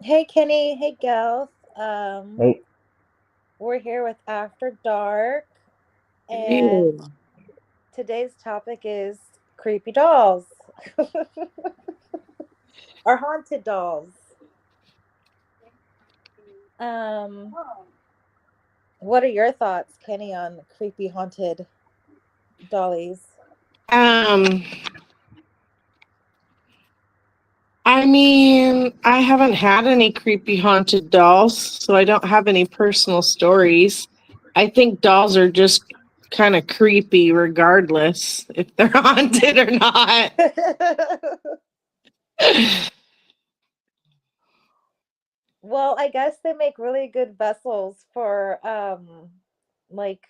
Hey Kenny, hey Gelf. Um, Hey, we're here with After Dark, and Ew. today's topic is creepy dolls or haunted dolls. Um, what are your thoughts, Kenny, on creepy haunted dollies? Um, I mean, I haven't had any creepy haunted dolls, so I don't have any personal stories. I think dolls are just kind of creepy regardless if they're haunted or not. Well, I guess they make really good vessels for like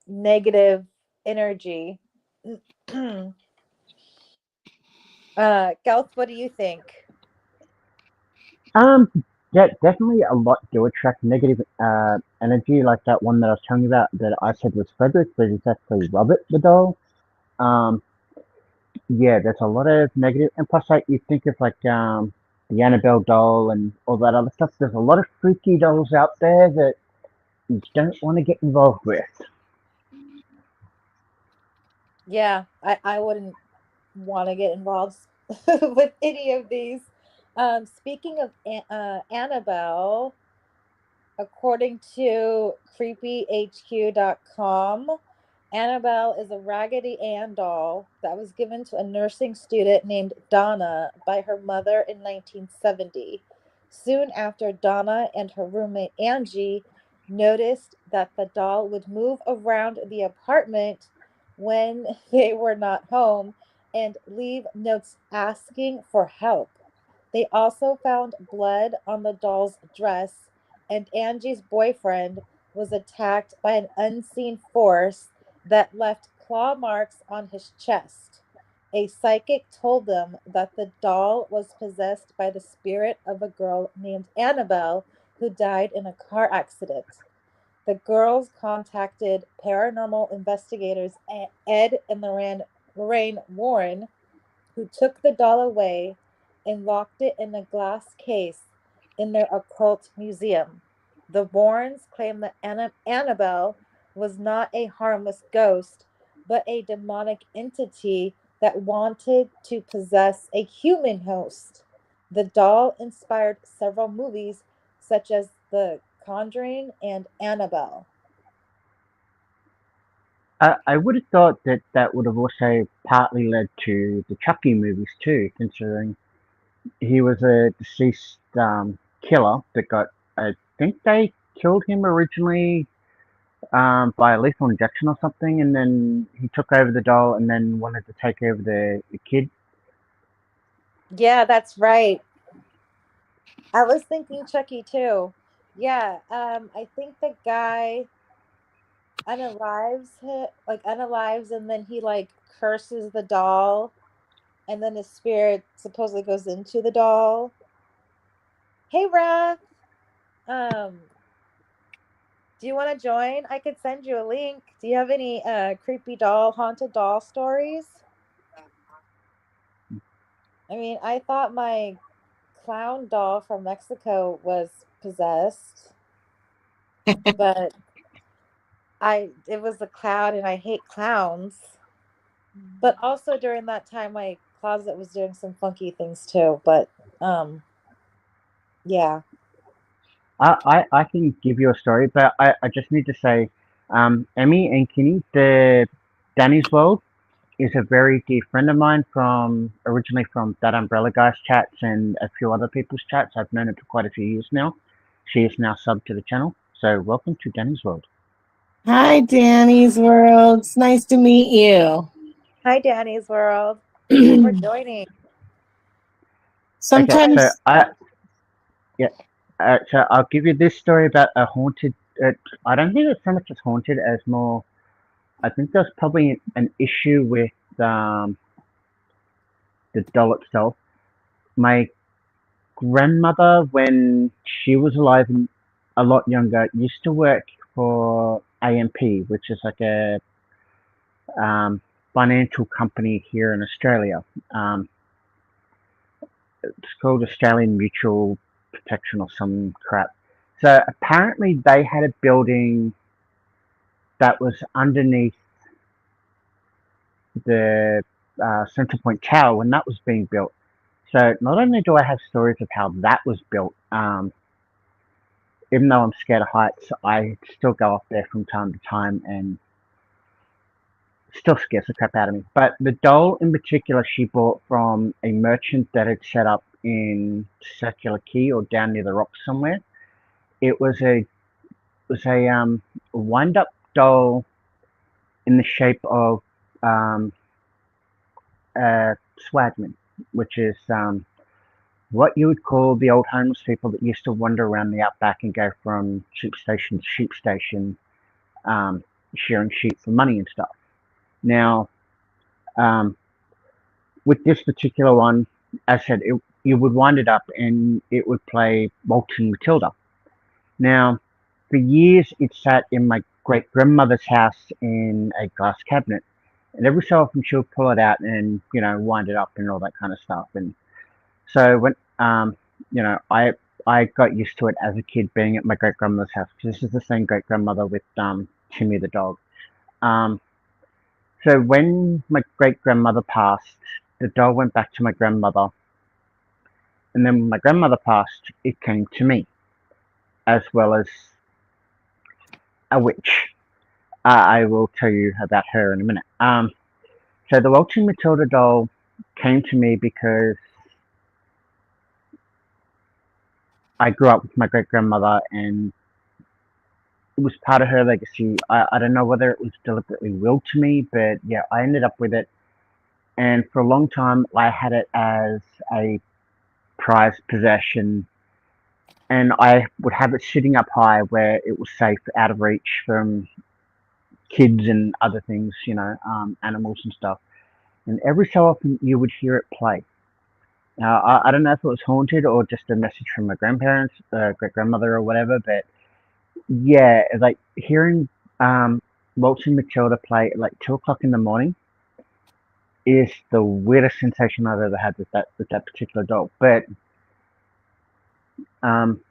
negative energy. Gelf, what do you think? um, yeah, definitely a lot do attract negative energy, like that one that I was telling you about that I said was Frederick, but it's actually Robert the doll. Um, yeah, there's a lot of negative, and plus, like you think of like the Annabelle doll and all that other stuff. There's a lot of freaky dolls out there that you don't want to get involved with. Yeah, I wouldn't want to get involved with any of these. Speaking of Annabelle, according to creepyhq.com, Annabelle is a Raggedy Ann doll that was given to a nursing student named Donna by her mother in 1970. Soon after, Donna and her roommate Angie noticed that the doll would move around the apartment when they were not home and leave notes asking for help. They also found blood on the doll's dress, and Angie's boyfriend was attacked by an unseen force that left claw marks on his chest. A psychic told them that the doll was possessed by the spirit of a girl named Annabelle who died in a car accident. The girls contacted paranormal investigators Ed and Lorraine Warren, who took the doll away and locked it in a glass case in their occult museum. The Warrens claim that Annabelle was not a harmless ghost, but a demonic entity that wanted to possess a human host. The doll inspired several movies, such as The Conjuring and Annabelle. I would have thought that that would have also partly led to the Chucky movies too, considering he was a deceased killer that got. I think they killed him originally by a lethal injection or something, and then he took over the doll and then wanted to take over the kid. Yeah, that's right. I was thinking Chucky too. Yeah, I think the guy unalives and then he like curses the doll and then his spirit supposedly goes into the doll. Hey Wrath, um, do you want to join? I could send you a link. Do you have any creepy doll, haunted doll stories? I mean, I thought my clown doll from Mexico was possessed, but I it was a clown and I hate clowns. But also during that time my closet was doing some funky things too. But um yeah. I can give you a story, but I just need to say, Emmy and Kynny, the Danny's World is a very dear friend of mine from originally from that Umbrella Guys chats and a few other people's chats. I've known her for quite a few years now. She is now subbed to the channel. So welcome to Danny's World. Hi, Danny's World. It's nice to meet you. Hi Danny's World. Thank you for joining. Okay, What? so Sometimes, yeah, so I'll give you this story about a haunted. I don't think it's so much as haunted as more. I think there's probably an issue with um, the doll itself. My grandmother, when she was alive and a lot younger, used to work for AMP, which is like a um, financial company here in Australia. Um, it's called Australian Mutual. protection or some crap. So apparently they had a building that was underneath the Central Point Tower when that was being built. So not only do I have stories of how that was built, even though I'm scared of heights, I still go up there from time to time and still scares the crap out of me. But the doll in particular she bought from a merchant that had set up in Circular Quay or down near the rocks somewhere. It was a wind up doll in the shape of um, a swagman, which is what you would call the old homeless people that used to wander around the outback and go from sheep station to sheep station, shearing sheep for money and stuff. Now, um, with this particular one, as I said, you would wind it up and it would play Waltzing Matilda. Now, for years, it sat in my great grandmother's house in a glass cabinet, and every so often she would pull it out and wind it up and all that kind of stuff. And so when I got used to it as a kid being at my great grandmother's house because this is the same great grandmother with Timmy the dog. Um, so when my great grandmother passed, the dog went back to my grandmother, and then when my grandmother passed, it came to me as well as a witch. I will tell you about her in a minute. So the Waltzing Matilda doll came to me because I grew up with my great grandmother and it was part of her legacy. I don't know whether it was deliberately willed to me, but yeah, I ended up with it. And for a long time, I had it as a prized possession. And I would have it sitting up high where it was safe, out of reach from kids and other things, animals and stuff. And every so often, you would hear it play. Now, I don't know if it was haunted or just a message from my grandparents, great grandmother, or whatever, but yeah, like hearing Waltzing Matilda play at like 2 o'clock in the morning is the weirdest sensation I've ever had with that particular dog. But um,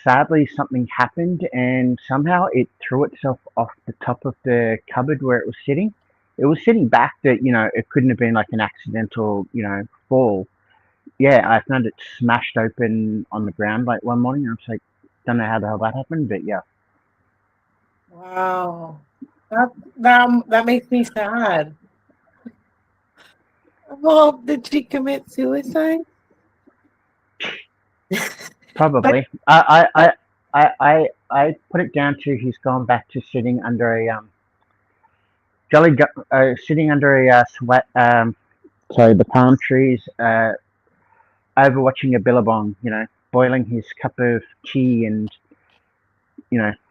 sadly, something happened, and somehow it threw itself off the top of the cupboard where it was sitting. It was sitting back that it couldn't have been like an accidental fall. Yeah, I found it smashed open on the ground like one morning. And I was like, don't know how the hell that happened, but yeah. Wow. That makes me sad. Well, did she commit suicide? Probably. I put it down to he's gone back to sitting under a sitting under a sweat sorry, the palm trees, overwatching a billabong, boiling his cup of tea and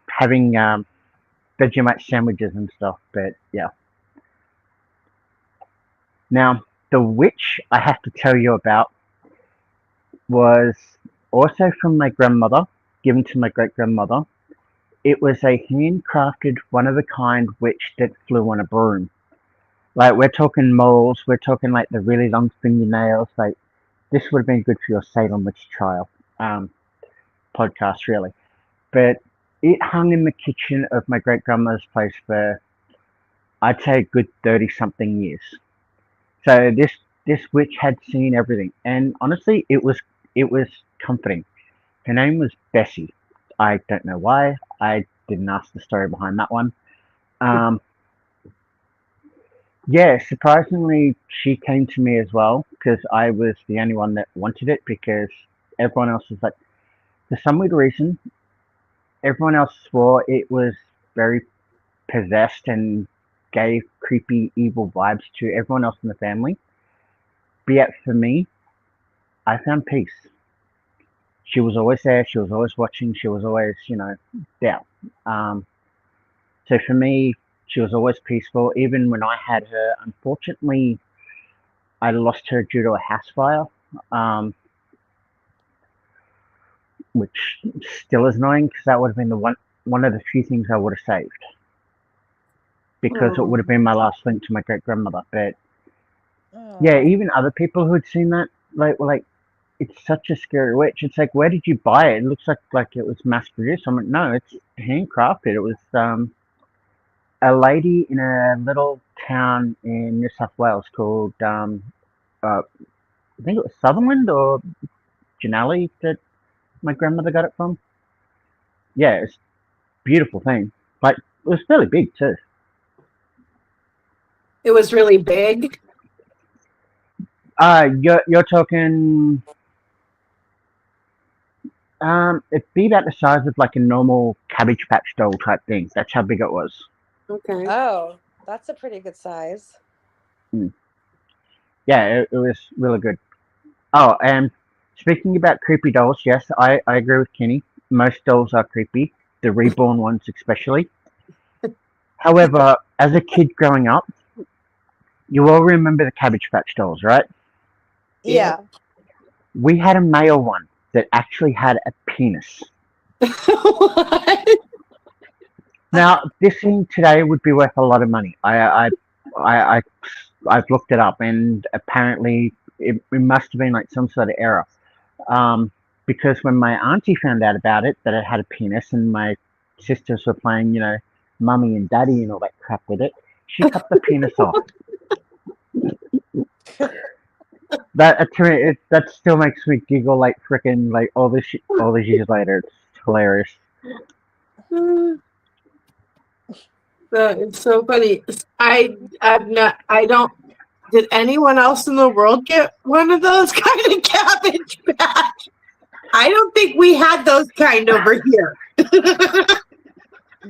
having Vegemite sandwiches and stuff. But yeah. Now the witch I have to tell you about was also from my grandmother, given to my great grandmother. It was a handcrafted, one of a kind witch that flew on a broom. Like we're talking moles, we're talking like the really long fingernails. Like this would have been good for your Salem witch trial podcast, really. But it hung in the kitchen of my great grandmother's place for I'd say a good 30 something years. So this witch had seen everything, and honestly, it was comforting. Her name was Bessie. I don't know why. I didn't ask the story behind that one. Um, yeah, surprisingly, she came to me as well because I was the only one that wanted it because everyone else was like, for some weird reason, everyone else swore it was very possessed and gave creepy, evil vibes to everyone else in the family. But yet for me, I found peace. She was always there. She was always watching. She was always, there. Um, so for me, she was always peaceful. Even when I had her, unfortunately, I lost her due to a house fire, um, which still is annoying because that would have been the one of the few things I would have saved because it would have been my last link to my great grandmother. But yeah, Oh. even other people who had seen that, like, were like, it's such a scary witch. It's like, where did you buy it? It looks like it was mass produced. I'm like, no, it's handcrafted. It was a lady in a little town in New South Wales called I think it was Sutherland or Janelli that my grandmother got it from. Yeah, it's a beautiful thing. Like it was fairly big too. It was really big. You're talking. It'd be about the size of like a normal Cabbage Patch doll type thing. That's how big it was. Okay. Oh, that's a pretty good size. Yeah, it was really good. Oh, and speaking about creepy dolls, yes, I agree with Kynny. Most dolls are creepy, the reborn ones especially. However, as a kid growing up, you all remember the Cabbage Patch dolls, right? Yeah. We had a male one that actually had a penis. What? Now, this thing today would be worth a lot of money. I've looked it up, and apparently it must have been like some sort of error. Because when my auntie found out about it, that it had a penis, and my sisters were playing, mummy and daddy and all that crap with it, she cut the penis off. That still makes me giggle like freaking like all these years later. It's hilarious. It's so funny. I don't. Did anyone else in the world get one of those kind of Cabbage Patch? I don't think we had those kind over here.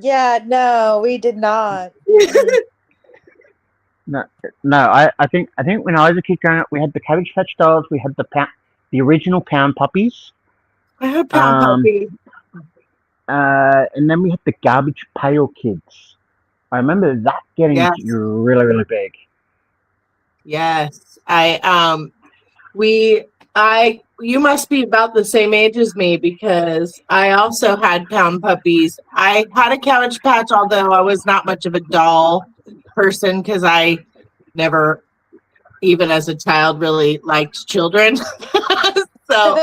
Yeah, no, we did not. No, I think when I was a kid growing up, we had the Cabbage Patch dolls, we had the original Pound Puppies, I had Pound Puppy. and then we had the Garbage Pail Kids. I remember that getting really, really big. Yes, you must be about the same age as me because I also had Pound Puppies. I had a Cabbage Patch, although I was not much of a doll person because I never, even as a child, really liked children. So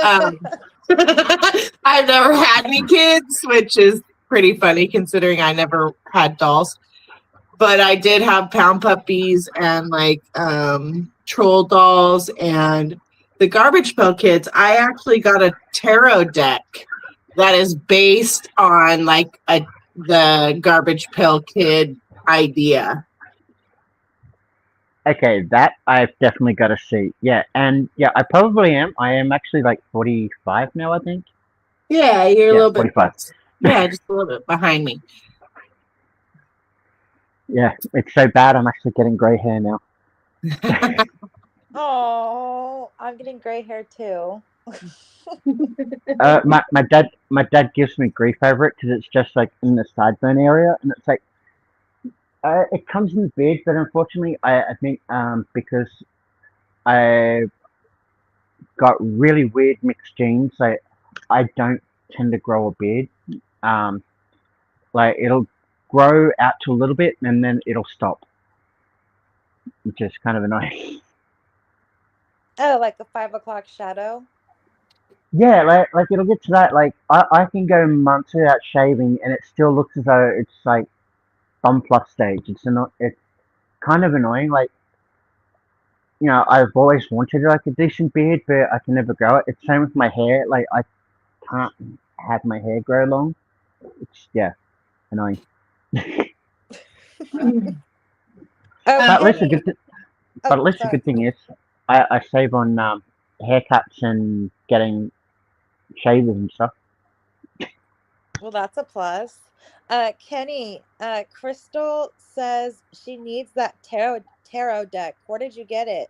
I've never had any kids, which is pretty funny considering I never had dolls. But I did have Pound Puppies and like troll dolls and the Garbage Pail Kids. I actually got a tarot deck that is based on like the Garbage Pail Kid idea. Okay, that I've definitely got to see. Yeah, and yeah, I probably am. I am actually like 45 now, I think. Yeah, you're a little bit. 45. Yeah, just a little bit behind me. Yeah, it's so bad. I'm actually getting grey hair now. Oh, I'm getting gray hair too. My dad gives me grief over it because it's just like in the sideburn area, and it's like it comes in the beard, but unfortunately, I think because I got really weird mixed genes, I don't tend to grow a beard. Like it'll grow out to a little bit and then it'll stop, which is kind of annoying. Oh, like a 5 o'clock shadow? Yeah, like it'll get to that. Like I can go months without shaving and it still looks as though it's like bum plus stage. It's kind of annoying. Like, I've always wanted like a decent beard, but I can never grow it. It's same with my hair. Like I can't have my hair grow long. It's annoying. But at least the good thing is I save on haircuts and getting shavers and stuff. Well, that's a plus. Kynny, Crystal says she needs that tarot deck. Where did you get it?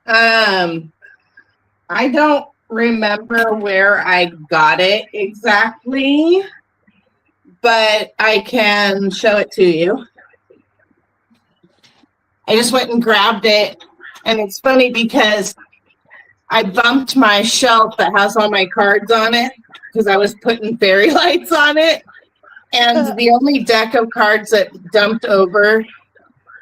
I don't remember where I got it exactly, but I can show it to you. I just went and grabbed it, and it's funny because I bumped my shelf that has all my cards on it because I was putting fairy lights on it, and the only deck of cards that dumped over,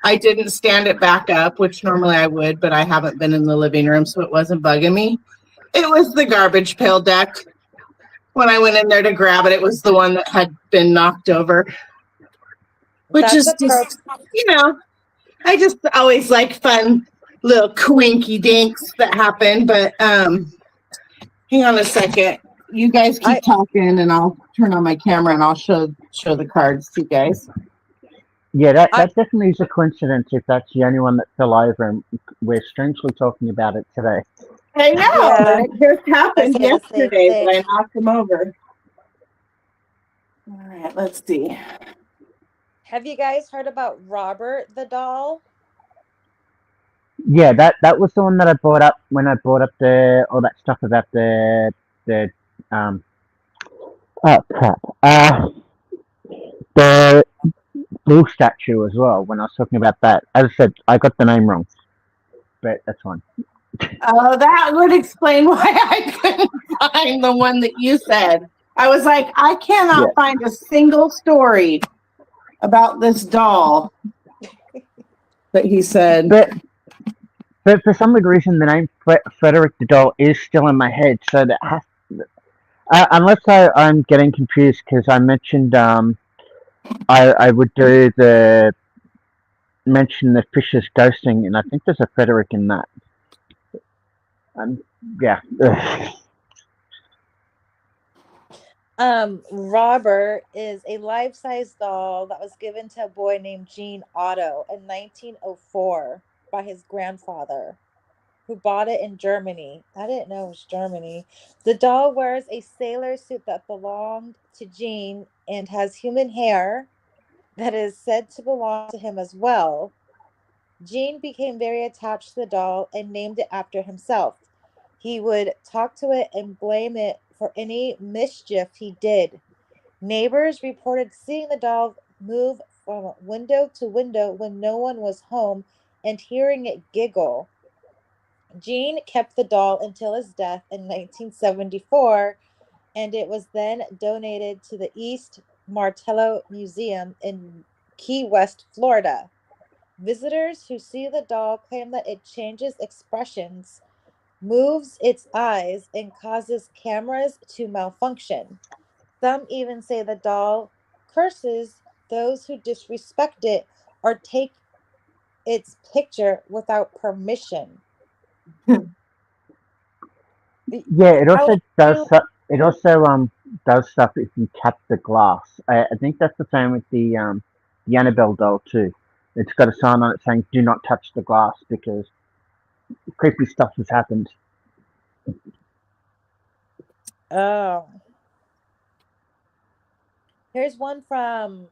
I didn't stand it back up, which normally I would, but I haven't been in the living room, so it wasn't bugging me. It was the garbage pail deck. When I went in there to grab it, it was the one that had been knocked over. Which That's is a pro. just, I just always like fun little quinky dinks that happen. But hang on a second. You guys keep talking, and I'll turn on my camera and I'll show the cards to you guys. Yeah, that definitely is a coincidence if that's the only one that fell over, and we're strangely talking about it today. I know. Yeah. It just happened I say the same yesterday thing. that I knocked them over. All right, let's see. Have you guys heard about Robert the doll? Yeah, that was the one that I brought up when I brought up all that stuff about the oh crap the bull statue as well. When I was talking about that, as I said, I got the name wrong, but that's fine. Oh, that would explain why I couldn't find the one that you said. I was like, I cannot find a single story about this doll. But he said, but for some weird reason, the name Frederick the doll is still in my head. So that has, unless I'm getting confused because I mentioned I would do mention the fishes ghosting, and I think there's a Frederick in that. Yeah. Robert is a life-size doll that was given to a boy named Gene Otto in 1904 by his grandfather, who bought it in Germany. I didn't know it was Germany. The doll wears a sailor suit that belonged to Gene and has human hair that is said to belong to him as well. Gene became very attached to the doll and named it after himself. He would talk to it and blame it for any mischief he did. Neighbors reported seeing the doll move from window to window when no one was home and hearing it giggle. Gene kept the doll until his death in 1974, and it was then donated to the East Martello Museum in Key West, Florida. Visitors who see the doll claim that it changes expressions, moves its eyes, and causes cameras to malfunction. Some even say the doll curses those who disrespect it or take its picture without permission. Yeah, it also does. It also does stuff if you tap the glass. I think that's the same with the Annabelle doll too. It's got a sign on it saying "Do not touch the glass" because creepy stuff has happened. Oh. Here's one from,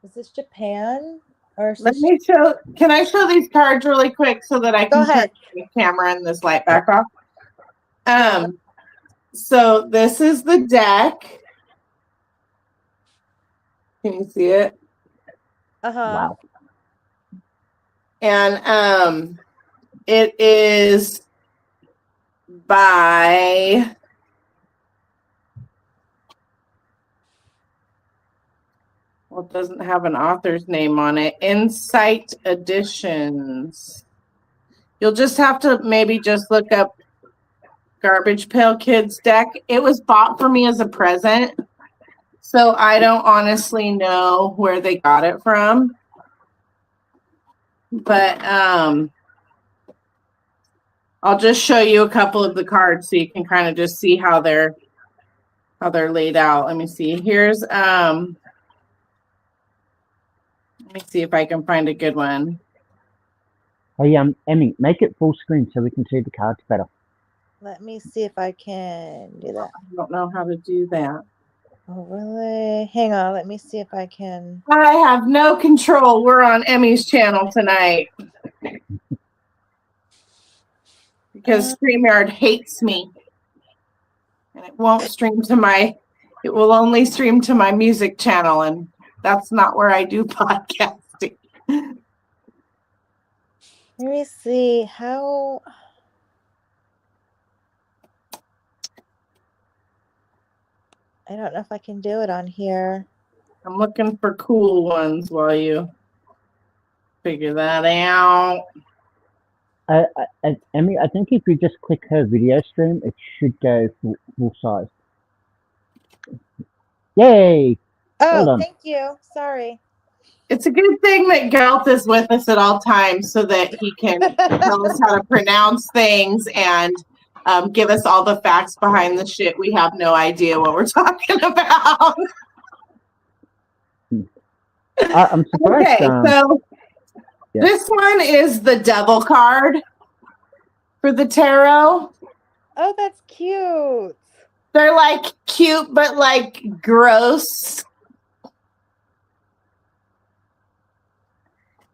is this Japan? Or is let this... me show. Can I show these cards really quick so that I Go can turn ahead. the camera and this light back off? So this is the deck. Can you see it? Uh-huh. Wow. And it is by well, it doesn't have an author's name on it. Insight Editions. You'll just have to maybe just look up Garbage Pail Kids deck. It was bought for me as a present, so I don't honestly know where they got it from. But I'll just show you a couple of the cards so you can kind of just see how they're laid out. Let me see. Here's let me see if I can find a good one. Hey, Emmy, make it full screen so we can see the cards better. Let me see if I can do that. I don't know how to do that. Oh, really? Hang on. Let me see if I can. I have no control. We're on Emmy's channel tonight because StreamYard hates me. And it won't stream to it will only stream to my music channel. And that's not where I do podcasting. Let me see how. I don't know if I can do it on here. I'm looking for cool ones while you figure that out. Emmy, I think if you just click her video stream, it should go full size. Yay! Well Oh, done. thank you. Sorry. It's a good thing that Gelt is with us at all times so that he can tell us how to pronounce things and give us all the facts behind the shit. We have no idea what we're talking about. I'm surprised. Okay, so yeah. this one is the devil card for the tarot. Oh, that's cute. They're like cute, but like gross.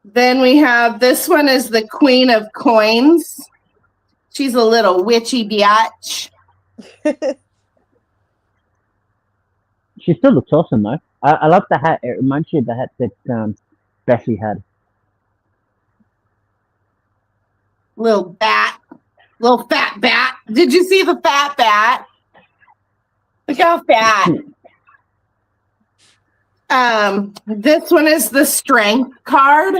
Then we have this one is the Queen of Coins. She's a little witchy biatch. She still looks awesome though. I love the hat. It reminds you of the hat that Bessie had. Little bat. Little fat bat. Did you see the fat bat? Look how fat. This one is the Strength card.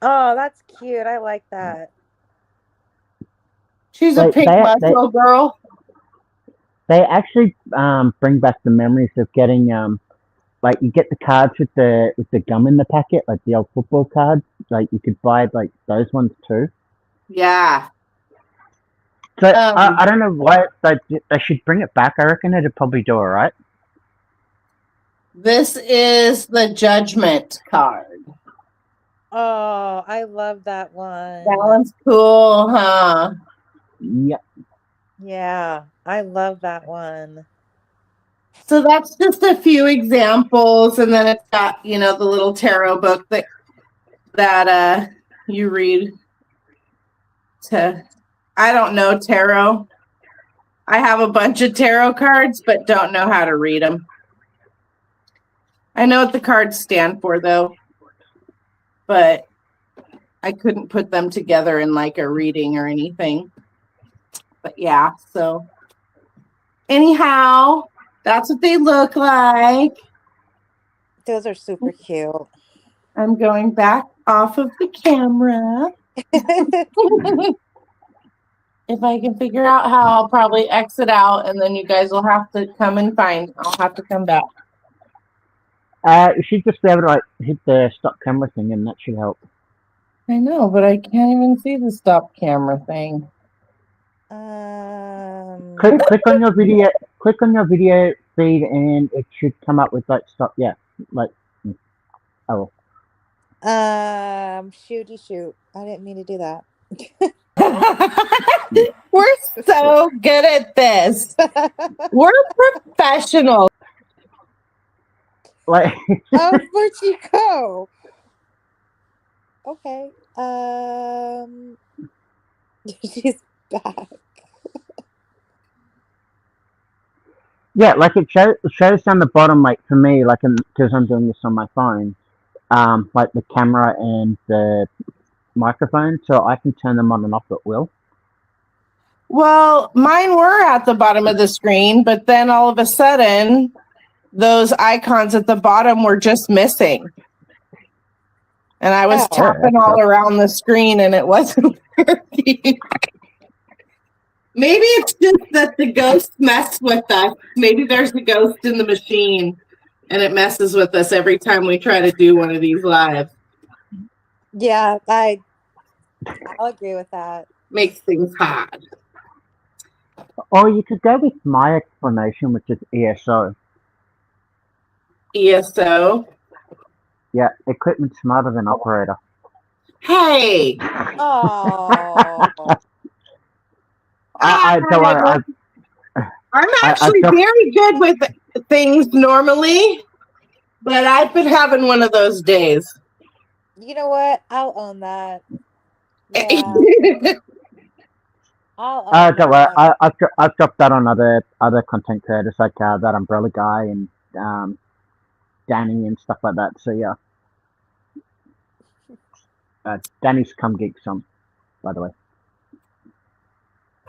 Oh, that's cute. I like that. She's a pink muscle girl. They actually bring back the memories of getting like you get the cards with the gum in the packet, like the old football cards. Like you could buy like those ones too. Yeah. So I don't know why they should bring it back. I reckon it'd probably do all right. This is the Judgment card. Oh, I love that one. That one's cool, huh? Yep. Yeah, I love that one. So that's just a few examples, and then it's got, the little tarot book that you read I don't know tarot. I have a bunch of tarot cards, but don't know how to read them. I know what the cards stand for, though, but I couldn't put them together in like a reading or anything. But yeah, so anyhow, that's what they look like. Those are super cute. I'm going back off of the camera. If I can figure out how, I'll probably exit out, and then you guys will have to come and find. I'll have to come back. You should just be able to like hit the stop camera thing, and that should help. I know, but I can't even see the stop camera thing. Click on your video. Click on your video feed, and it should come up with like stop. Yeah, like oh. Shoot. I didn't mean to do that. We're so good at this. We're professionals. Like oh, where'd she go? Okay. She's back. yeah, like it shows down the bottom, like for me, like because I'm doing this on my phone, like the camera and the microphone, so I can turn them on and off at will. Well, mine were at the bottom of the screen, but then all of a sudden, those icons at the bottom were just missing. And I was tapping all around the screen and it wasn't working. Maybe it's just that the ghosts mess with us. Maybe there's a ghost in the machine and it messes with us every time we try to do one of these live. Yeah, I'll agree with that. Makes things hard. Or you could go with my explanation, which is ESO. ESO? Yeah, equipment smarter than operator. Hey! Oh. I'm actually very good with things normally, but I've been having one of those days. You know what? I'll own that. Yeah. Don't worry. I've dropped that on other content creators like that Umbrella guy and Danny and stuff like that. So yeah, Danny's Come Geek Some, by the way.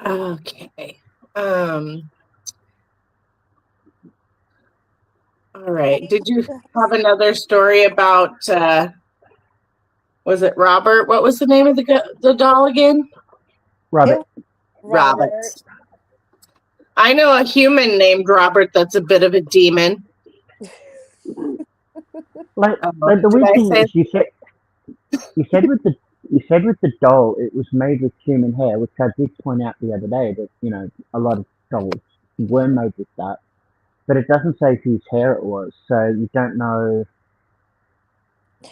Okay. All right. Did you have another story about Was it Robert? What was the name of the doll again? Robert. Robert. I know a human named Robert that's a bit of a demon. Like the weird thing is, you said with the doll, it was made with human hair, which I did point out the other day that a lot of dolls were made with that, but it doesn't say whose hair it was, so you don't know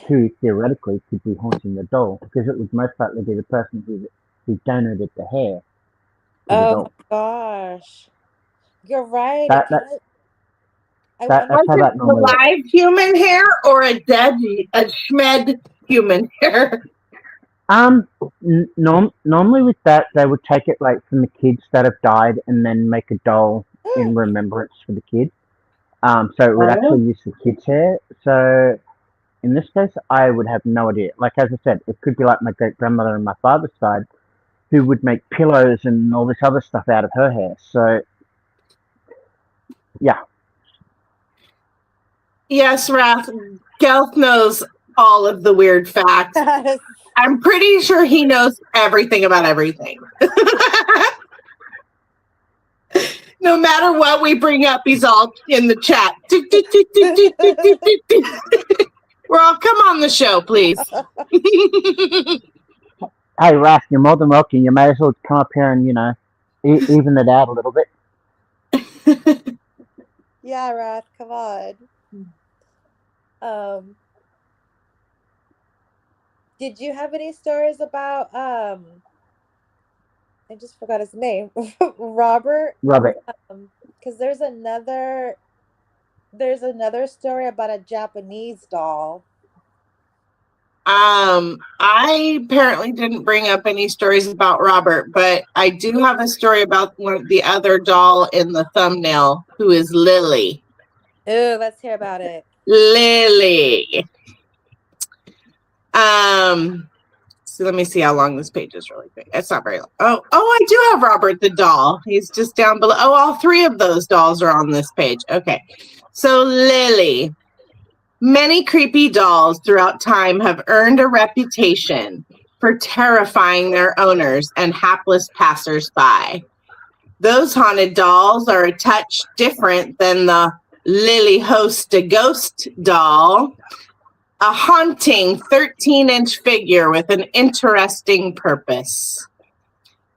who theoretically could be haunting the doll, because it would most likely be the person who donated the hair to the Oh doll. my gosh. You're right. That's how that normally works. Live human hair or a schmed human hair? Normally with that, they would take it like from the kids that have died and then make a doll in remembrance for the kids. So it would actually use the kids' hair. So in this case, I would have no idea. Like, as I said, it could be like my great-grandmother on my father's side, who would make pillows and all this other stuff out of her hair. So, yeah. Yes, Raph. Gelf knows all of the weird facts. I'm pretty sure he knows everything about everything. No matter what we bring up, he's all in the chat. We're all, come on the show, please. Hey, Raph, you're more than welcome. You may as well come up here and, even it out a little bit. Yeah, Raph, come on. Did you have any stories about I just forgot his name. Robert? Robert. Because there's another story about a Japanese doll. I apparently didn't bring up any stories about Robert, but I do have a story about the other doll in the thumbnail, who is Lily. Ooh, let's hear about it. Lily. So let me see how long this page is really big. It's not very long. Oh, I do have Robert the doll. He's just down below. Oh, all three of those dolls are on this page. Okay. So Lily. Many creepy dolls throughout time have earned a reputation for terrifying their owners and hapless passers-by. Those haunted dolls are a touch different than the Lily Host a Ghost doll, a haunting 13-inch figure with an interesting purpose.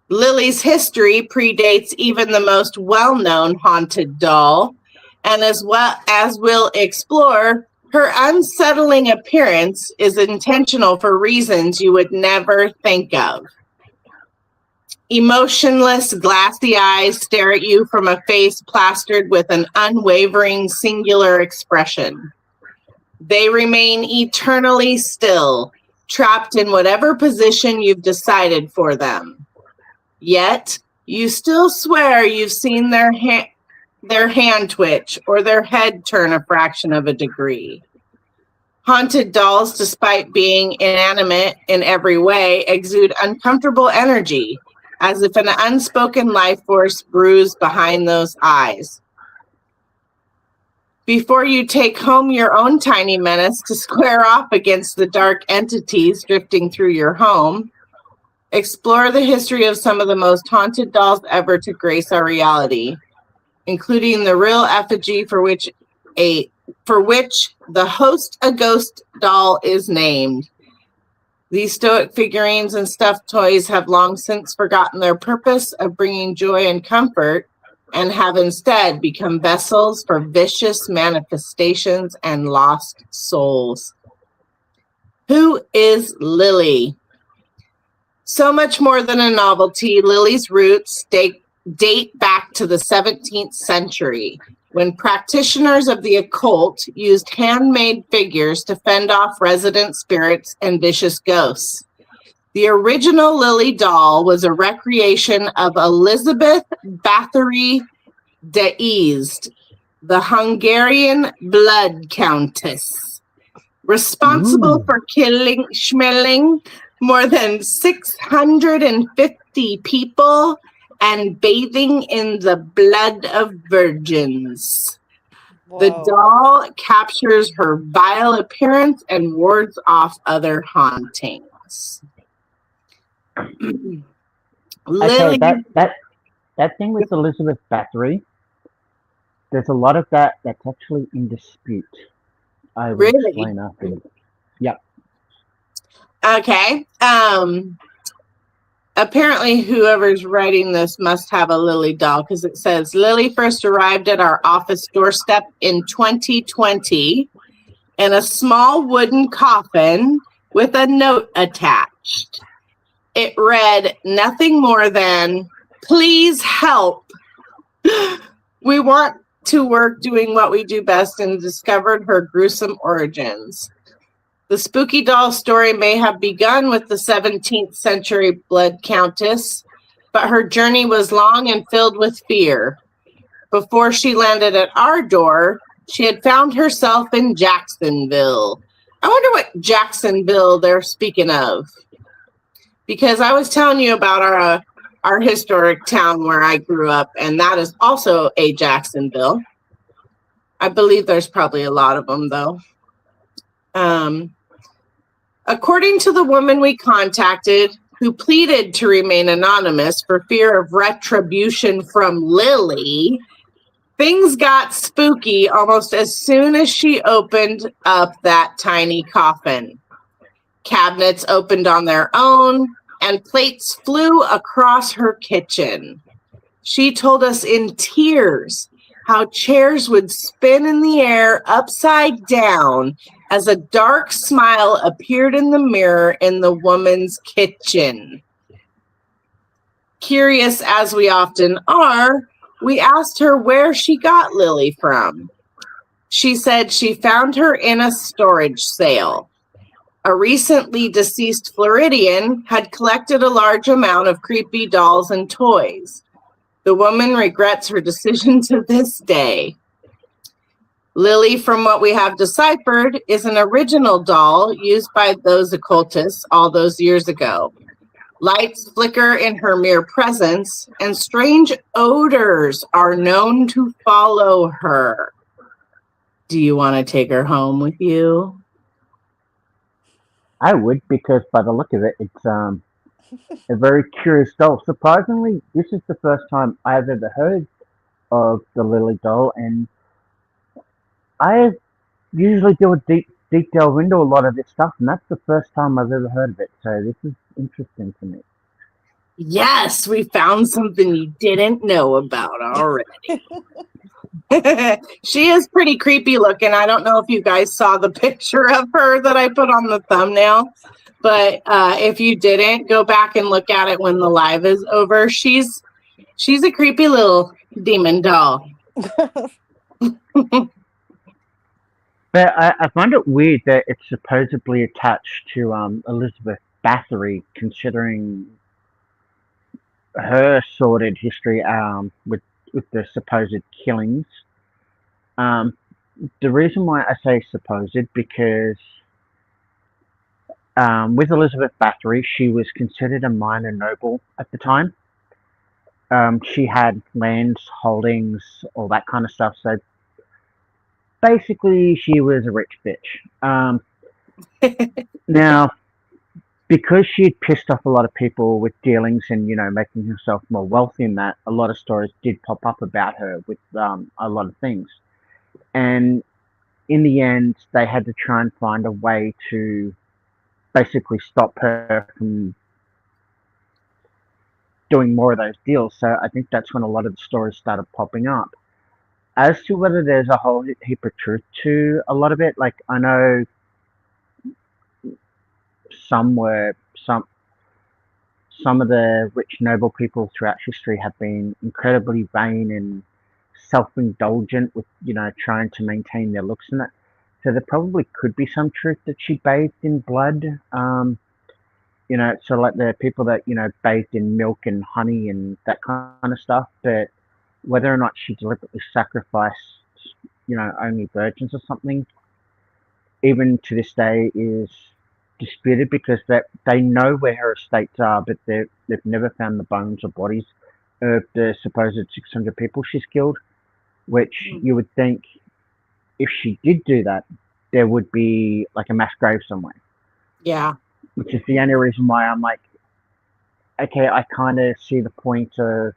Lily's history predates even the most well-known haunted doll, and as well as we'll explore, her unsettling appearance is intentional for reasons you would never think of. Emotionless, glassy eyes stare at you from a face plastered with an unwavering, singular expression. They remain eternally still, trapped in whatever position you've decided for them. Yet, you still swear you've seen their hand twitch or their head turn a fraction of a degree. Haunted dolls, despite being inanimate in every way, exude uncomfortable energy, as if an unspoken life force brews behind those eyes. Before you take home your own tiny menace to square off against the dark entities drifting through your home, explore the history of some of the most haunted dolls ever to grace our reality, including the real effigy for which the Host a Ghost doll is named. These stoic figurines and stuffed toys have long since forgotten their purpose of bringing joy and comfort and have instead become vessels for vicious manifestations and lost souls. Who is Lily? So much more than a novelty, Lily's roots date back to the 17th century, when practitioners of the occult used handmade figures to fend off resident spirits and vicious ghosts. The original Lily doll was a recreation of Elizabeth Bathory d'Este, the Hungarian blood countess, responsible for smelling more than 650 people and bathing in the blood of virgins. The Whoa. doll captures her vile appearance and wards off other hauntings. Okay, Lily, that thing with Elizabeth Bathory, there's a lot of that's actually in dispute. I will really? explain after. Yep. Okay. Apparently, whoever's writing this must have a Lily doll because it says Lily first arrived at our office doorstep in 2020 in a small wooden coffin with a note attached. It read nothing more than, "Please help. We want to work doing what we do best," and discovered her gruesome origins. The spooky doll story may have begun with the 17th century blood countess, but her journey was long and filled with fear. Before she landed at our door, she had found herself in Jacksonville. I wonder what Jacksonville they're speaking of. Because I was telling you about our historic town where I grew up, and that is also a Jacksonville. I believe there's probably a lot of them, though. According to the woman we contacted, who pleaded to remain anonymous for fear of retribution from Lily, things got spooky almost as soon as she opened up that tiny coffin. Cabinets opened on their own, and plates flew across her kitchen. She told us in tears how chairs would spin in the air upside down as a dark smile appeared in the mirror in the woman's kitchen. Curious as we often are, we asked her where she got Lily from. She said she found her in a storage sale. A recently deceased Floridian had collected a large amount of creepy dolls and toys. The woman regrets her decision to this day. Lily, from what we have deciphered, is an original doll used by those occultists all those years ago. Lights flicker in her mere presence, and strange odors are known to follow her. Do you want to take her home with you? I would, because by the look of it, it's a very curious doll. Surprisingly, this is the first time I've ever heard of the Lily doll, and I usually do a deep delve into a lot of this stuff, and that's the first time I've ever heard of it. So this is interesting to me. Yes, we found something you didn't know about already. She is pretty creepy looking. I don't know if you guys saw the picture of her that I put on the thumbnail, but if you didn't, go back and look at it when the live is over. She's a creepy little demon doll. But I find it weird that it's supposedly attached to Elizabeth Bathory, considering her sordid history with the supposed killings. The reason why I say supposed, because with Elizabeth Bathory, she was considered a minor noble at the time. She had lands, holdings, all that kind of stuff. So basically, she was a rich bitch. Now, because she had pissed off a lot of people with dealings and, making herself more wealthy in that, a lot of stories did pop up about her with a lot of things. And in the end, they had to try and find a way to basically stop her from doing more of those deals. So I think that's when a lot of the stories started popping up. As to whether there's a whole heap of truth to a lot of it, like I know some of the rich noble people throughout history have been incredibly vain and self-indulgent with, trying to maintain their looks and that. So there probably could be some truth that she bathed in blood. So like the people that, bathed in milk and honey and that kind of stuff. But whether or not she deliberately sacrificed, only virgins or something, even to this day is disputed, because they know where her estates are, but they've never found the bones or bodies of the supposed 600 people she's killed, which you would think if she did do that, there would be like a mass grave somewhere. Yeah. Which is the only reason why I'm like, okay, I kind of see the point of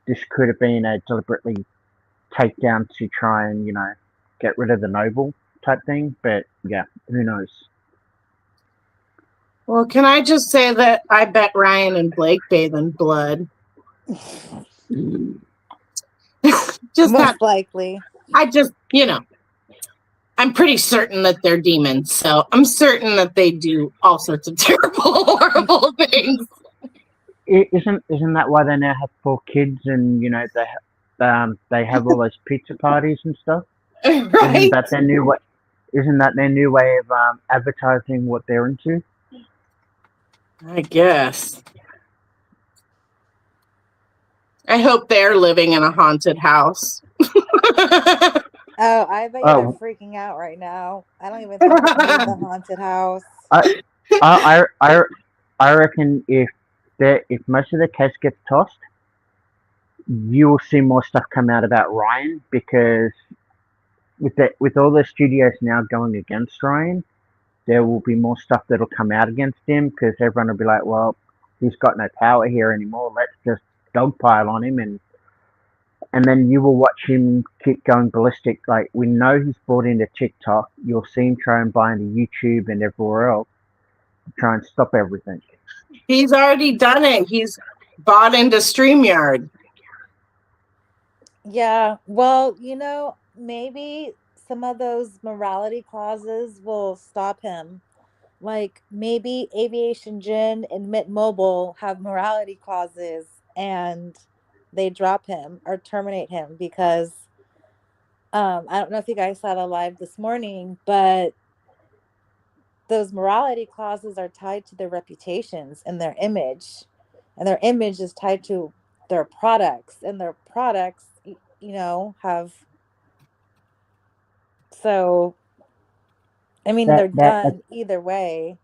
this could have been a deliberately takedown to try and, get rid of the noble type thing. But yeah, who knows? Well, can I just say that I bet Ryan and Blake bathe in blood? Just that. Most likely. I just, I'm pretty certain that they're demons. So I'm certain that they do all sorts of terrible, horrible things. Isn't that why they now have 4 kids and they have all those pizza parties and stuff? Right? Isn't that their new way? Isn't that their new way of advertising what they're into? I guess. I hope they're living in a haunted house. Oh, I bet you're freaking out right now. I don't even think they need the haunted house. I reckon if most of the case gets tossed, you will see more stuff come out about Ryan, because with all the studios now going against Ryan, there will be more stuff that'll come out against him, because everyone will be like, well, he's got no power here anymore. Let's just dogpile on him, and then you will watch him keep going ballistic. Like, we know he's bought into TikTok. You'll see him try and buy into YouTube and everywhere else to try and stop everything. He's already done it. He's bought into StreamYard. Yeah, well, maybe some of those morality clauses will stop him. Like, maybe Aviation Gin and Mint Mobile have morality clauses and they drop him or terminate him because I don't know if you guys saw the live this morning, but those morality clauses are tied to their reputations and their image, and their image is tied to their products, and their products, have. So, I mean, they're done either way.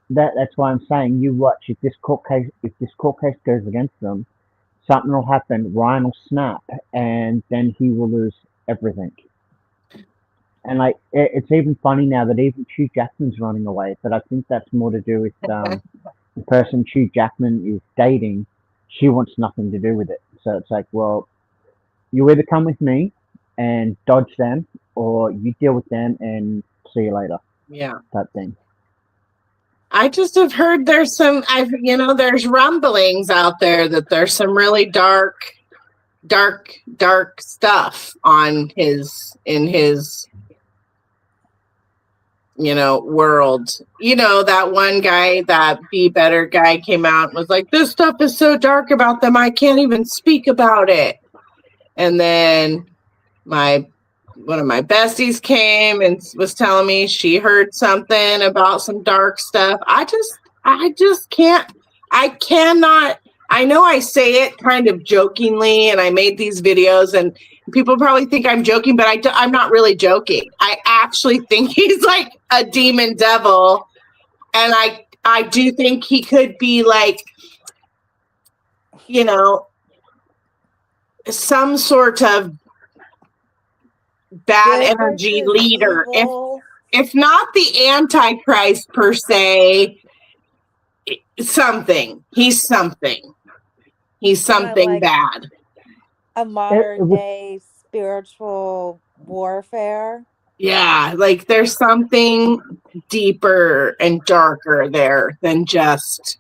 That's why I'm saying, you watch. If this court case goes against them, something will happen. Ryan will snap, and then he will lose everything. And like, it's even funny now that even Hugh Jackman's running away. But I think that's more to do with the person Hugh Jackman is dating. She wants nothing to do with it. So it's like, well, you either come with me and dodge them, or you deal with them and see you later. Yeah. Type thing. I just have heard there's there's rumblings out there that there's some really dark stuff in his world. That one guy, that Be Better guy, came out and was like, this stuff is so dark about them, I can't even speak about it. And then one of my besties came and was telling me she heard something about some dark stuff. I just can't. I cannot. I know I say it kind of jokingly, and I made these videos, and people probably think I'm joking, but I'm not really joking. I actually think he's like a demon devil, and I do think he could be like, some sort of bad energy leader. If not the Antichrist per se, something. He's something. He's something like bad. A modern day spiritual warfare. Yeah, like there's something deeper and darker there than just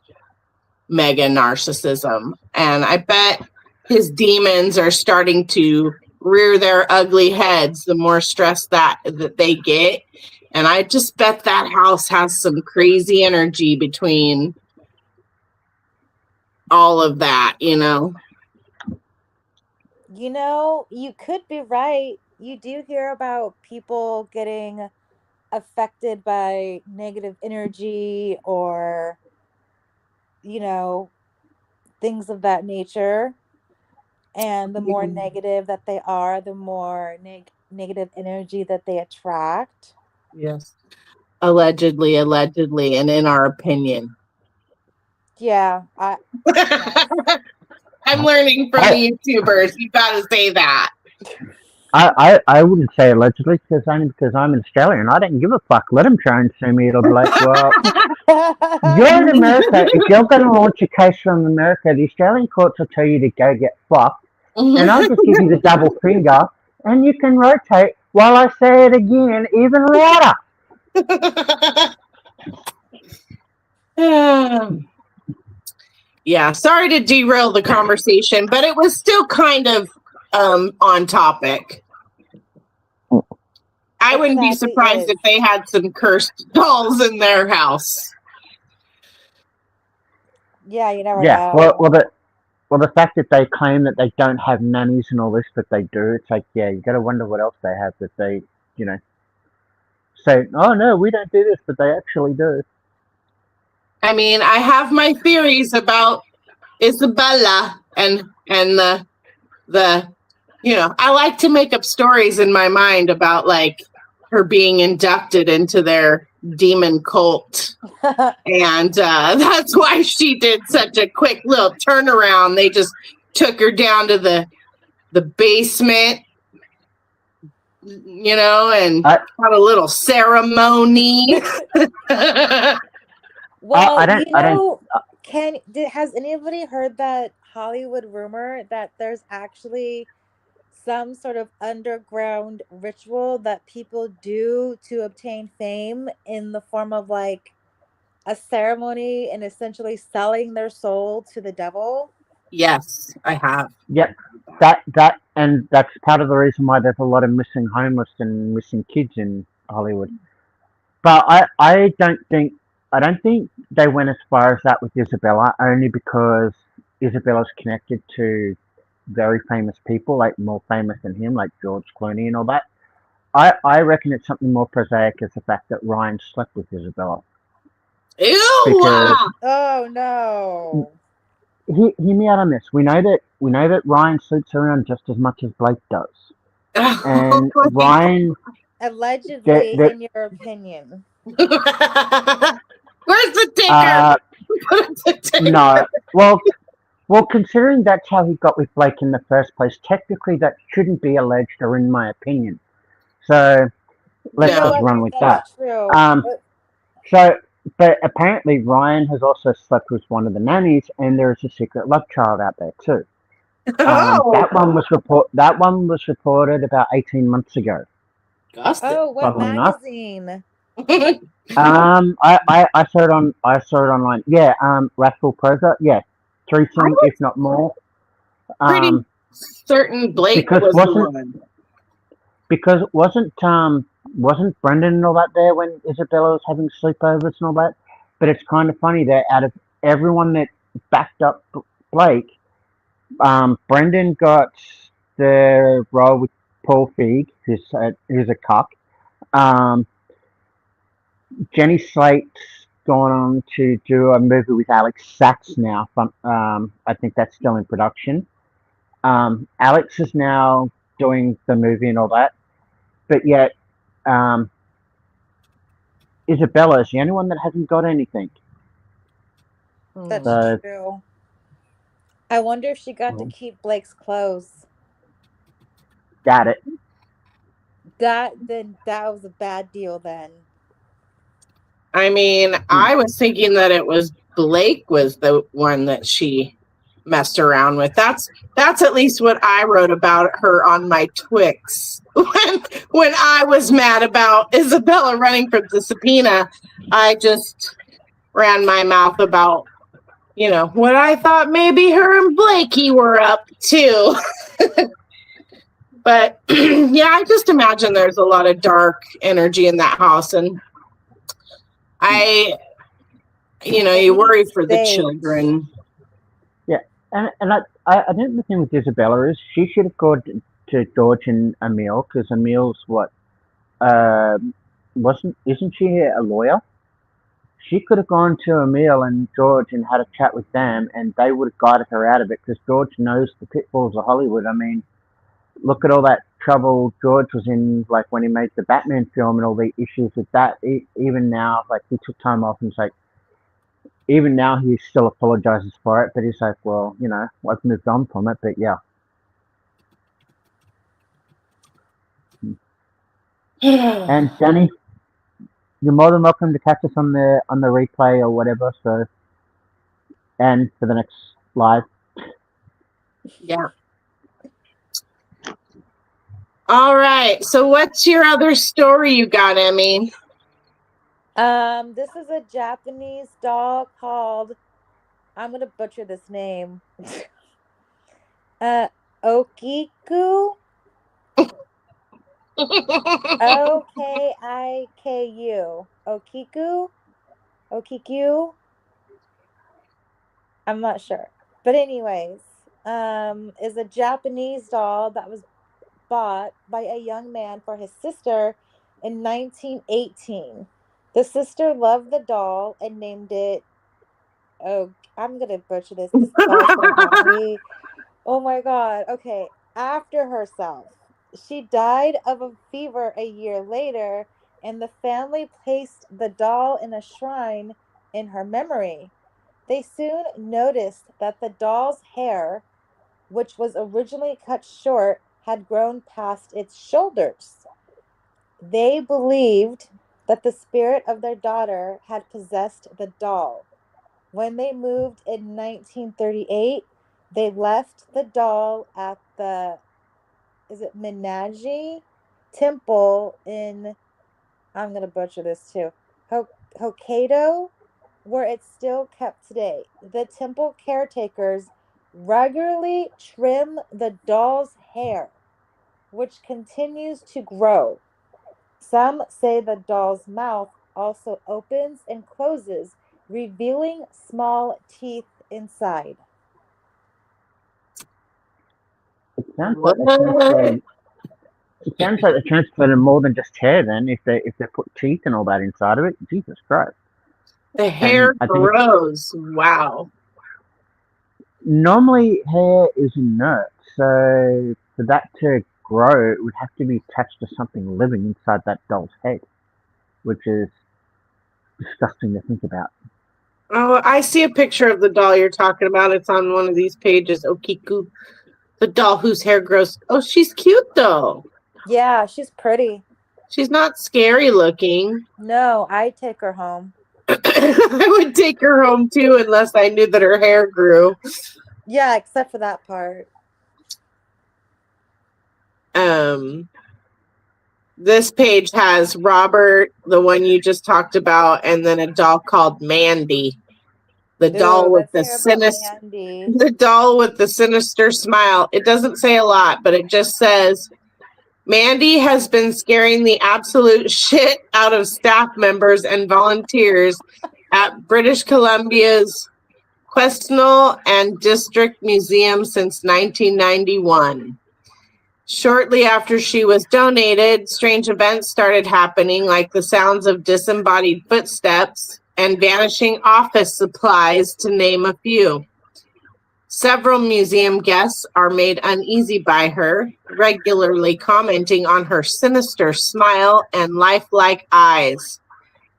mega narcissism. And I bet his demons are starting to rear their ugly heads the more stress that they get. And I just bet that house has some crazy energy between all of that, You could be right. You do hear about people getting affected by negative energy or, things of that nature. And the more negative that they are, the more negative energy that they attract. Yes. Allegedly, and in our opinion. Yeah. I'm learning from the YouTubers. You got to say that. I wouldn't say allegedly because I'm an Australian. I don't give a fuck. Let them try and sue me. It'll be like, well, you're in America. If you're going to launch a case from America, the Australian courts will tell you to go get fucked, and I'll just give you the double finger, and you can rotate while I say it again, even louder. Yeah, sorry to derail the conversation, but it was still kind of on topic. I wouldn't be surprised if they had some cursed dolls in their house. Yeah, you never know. Well, the fact that they claim that they don't have nannies and all this, but they do, it's like, yeah, you got to wonder what else they have that they, say, oh no, we don't do this, but they actually do. I mean, I have my theories about Isabella and the I like to make up stories in my mind about like her being inducted into their demon cult. And that's why she did such a quick little turnaround. They just took her down to the basement, and had a little ceremony. Well, has anybody heard that Hollywood rumor that there's actually some sort of underground ritual that people do to obtain fame in the form of like a ceremony and essentially selling their soul to the devil? Yes, I have. Yep. And that's part of the reason why there's a lot of missing homeless and missing kids in Hollywood. But I don't think they went as far as that with Isabella, only because Isabella's connected to very famous people, like more famous than him, like George Clooney and all that. I reckon it's something more prosaic as the fact that Ryan slept with Isabella. Ew! Oh no. Hear me out on this. We know that Ryan sleeps around just as much as Blake does. And Ryan allegedly, in your opinion. Where's the ticker? No. Well, considering that's how he got with Blake in the first place, technically that shouldn't be alleged, or in my opinion. So let's just run with that. True. But apparently Ryan has also slept with one of the nannies, and there is a secret love child out there too. That one was reported about 18 months ago. Oh, what magazine? I saw it online. Yeah, Rascal Prosa. Yeah, threesome, if not more. Pretty certain Blake was the one. Because wasn't Brendan and all that there when Isabella was having sleepovers and all that? But it's kind of funny that out of everyone that backed up Blake, Brendan got the role with Paul Feig, who's a cock. Jenny Slate's gone on to do a movie with Alex Sachs now. I think that's still in production. Alex is now doing the movie and all that. But yet, Isabella is the only one that hasn't got anything. That's true. I wonder if she got to keep Blake's clothes. Got it. That was a bad deal then. I mean, I was thinking that it was Blake was the one that she messed around with. That's at least what I wrote about her on my Twix. When I was mad about Isabella running from the subpoena, I just ran my mouth about, what I thought maybe her and Blakey were up to. But yeah, I just imagine there's a lot of dark energy in that house, and you worry for the children. Yeah, and I think the thing with Isabella is she should have gone to George and Emil, because Emil's isn't she a lawyer? She could have gone to Emil and George and had a chat with them, and they would have guided her out of it, because George knows the pitfalls of Hollywood. I mean, look at all that trouble George was in, like when he made the Batman film and all the issues with that. Even now, like he took time off and like, even now he still apologizes for it, but he's like, well, I've moved on from it. But yeah. And Danny, you're more than welcome to catch us on the replay or whatever. So, and for the next live. Yeah. All right. So what's your other story you got, Emmy? This is a Japanese doll called, I'm gonna butcher this name. Okiku. Okiku. Okiku. Okiku. I'm not sure. But anyways, is a Japanese doll that was bought by a young man for his sister in 1918. The sister loved the doll and named it, oh, I'm gonna butcher this. This doll's gonna haunt me. Oh my god. Okay. After herself. She died of a fever a year later, and the family placed the doll in a shrine in her memory. They soon noticed that the doll's hair, which was originally cut short, had grown past its shoulders. They believed that the spirit of their daughter had possessed the doll. When they moved in 1938, they left the doll at the, is it Minaji Temple in, I'm going to butcher this too, Hokkaido, where it's still kept today. The temple caretakers regularly trim the doll's hair, which continues to grow. Some say the doll's mouth also opens and closes, revealing small teeth inside. It sounds like they What? transferred. It sounds like they transferred more than just hair. Then, if they put teeth and all that inside of it, Jesus Christ! The hair And I think grows. Wow. normally hair is inert, so for that to grow, it would have to be attached to something living inside that doll's head, which is disgusting to think about. Oh, I see a picture of the doll you're talking about. It's on one of these pages. Okiku. The doll whose hair grows. Oh, she's cute though. Yeah, she's pretty. She's not scary looking. No, I'd take her home. I would take her home too, unless I knew that her hair grew. Yeah, except for that part. This page has Robert, the one you just talked about, and then a doll called Mandy. The doll Ooh, with let's the hear about sinister, Mandy. the doll with the sinister smile. It doesn't say a lot, but it just says Mandy has been scaring the absolute shit out of staff members and volunteers at British Columbia's Quesnel and District Museum since 1991. Shortly after she was donated, strange events started happening, like the sounds of disembodied footsteps and vanishing office supplies, to name a few. Several museum guests are made uneasy by her, regularly commenting on her sinister smile and lifelike eyes.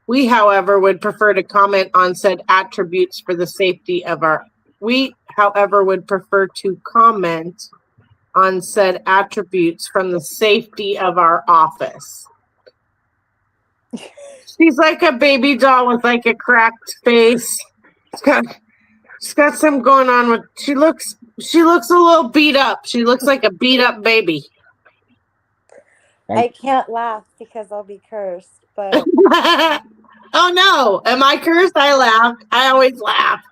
We, however, would prefer to comment on said attributes for the safety of our. We, however, would prefer to comment on said attributes from the safety of our office. She's like a baby doll with like a cracked face. She's got some going on with. She looks a little beat up. She looks like a beat up baby. I can't laugh because I'll be cursed, but Oh no, am I cursed? I laugh. I always laugh.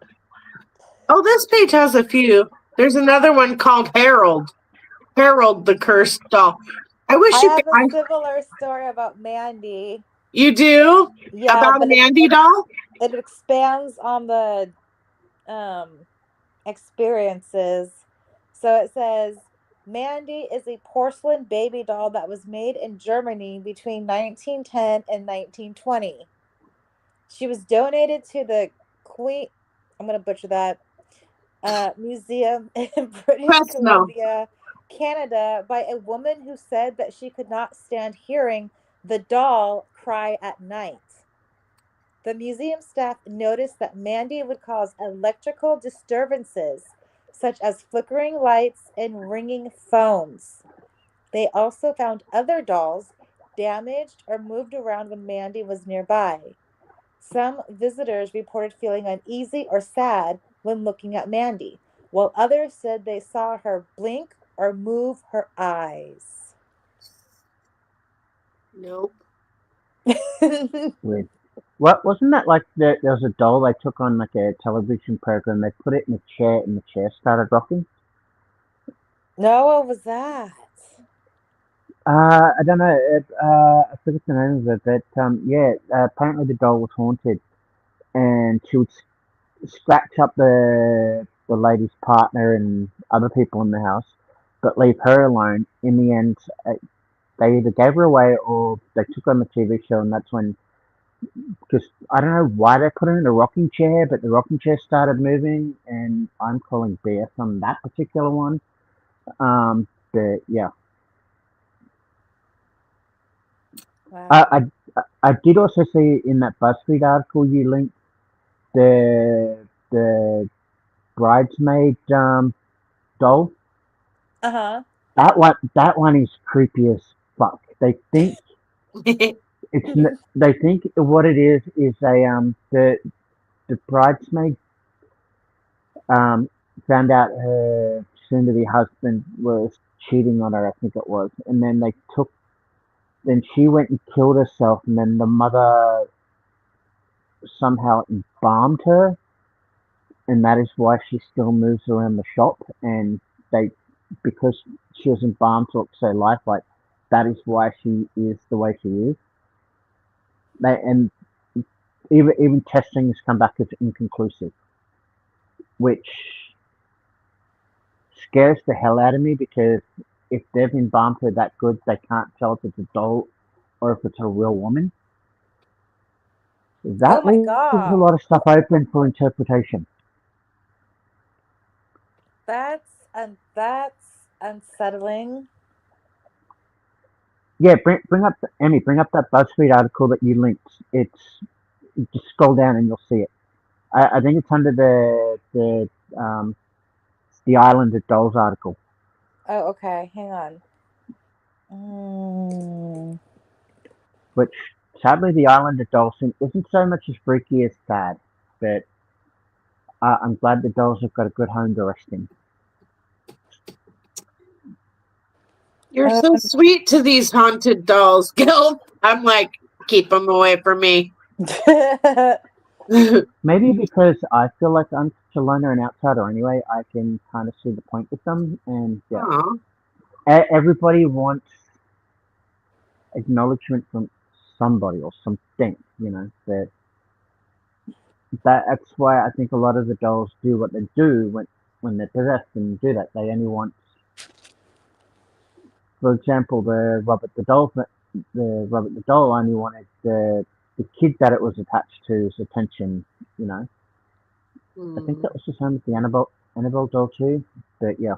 Oh, this page has a few. There's another one called Harold. Harold the cursed doll. I wish I you have could. a similar story about Mandy. You do? Yeah, About but Mandy doll? it expands on the experiences. So it says Mandy is a porcelain baby doll that was made in Germany between 1910 and 1920. She was donated to the Queen, I'm going to butcher that, museum in British No. Columbia, Canada, by a woman who said that she could not stand hearing the doll cry at night. The museum staff noticed that Mandy would cause electrical disturbances, such as flickering lights and ringing phones. They also found other dolls damaged or moved around when Mandy was nearby. Some visitors reported feeling uneasy or sad when looking at Mandy, while others said they saw her blink or move her eyes. Nope. Weird. What wasn't that like there was a doll they took on like a television program? They put it in a chair, and the chair started rocking. No, what was that? I don't know. I forget the name of it, but yeah. Apparently the doll was haunted, and she would scratch up the lady's partner and other people in the house, but leave her alone. In the end, they either gave her away or they took her on the TV show, and that's when. Because I don't know why they put her in a rocking chair, but the rocking chair started moving, and I'm calling BS on that particular one. But yeah, Wow. I did also see in that BuzzFeed article you linked the bridesmaid doll. That one is creepy as fuck. They think what it is a the bridesmaid um found out her soon to be husband was cheating on her, I think it was, and then she went and killed herself, and then the mother somehow embalmed her, and that is why she still moves around the shop, and they because she was embalmed to look so lifelike, that is why she is the way she is. And even testing has come back as inconclusive, which scares the hell out of me because if they've embalmed her that good, they can't tell if it's a doll or if it's a real woman. Oh That my leaves a god. lot of stuff open for interpretation. That's unsettling. Yeah, bring up Emmy. Bring up that BuzzFeed article that you linked. Just scroll down and you'll see it. I think it's under the Island of Dolls article, Oh, okay. Hang on. Mm. which sadly the Island of Dolls thing isn't so much as freaky as sad, but I'm glad the dolls have got a good home to rest in. You're so sweet to these haunted dolls, Gil. I'm like, keep them away from me. Maybe because I feel like I'm such a loner and outsider anyway, I can kind of see the point with them, and yeah, everybody wants acknowledgement from somebody or something, that's why I think a lot of the dolls do what they do when they're possessed and do that. They only want, for example, the Robert the doll only wanted the kid that it was attached to's attention. I think that was the same with the Annabelle doll too. But yeah,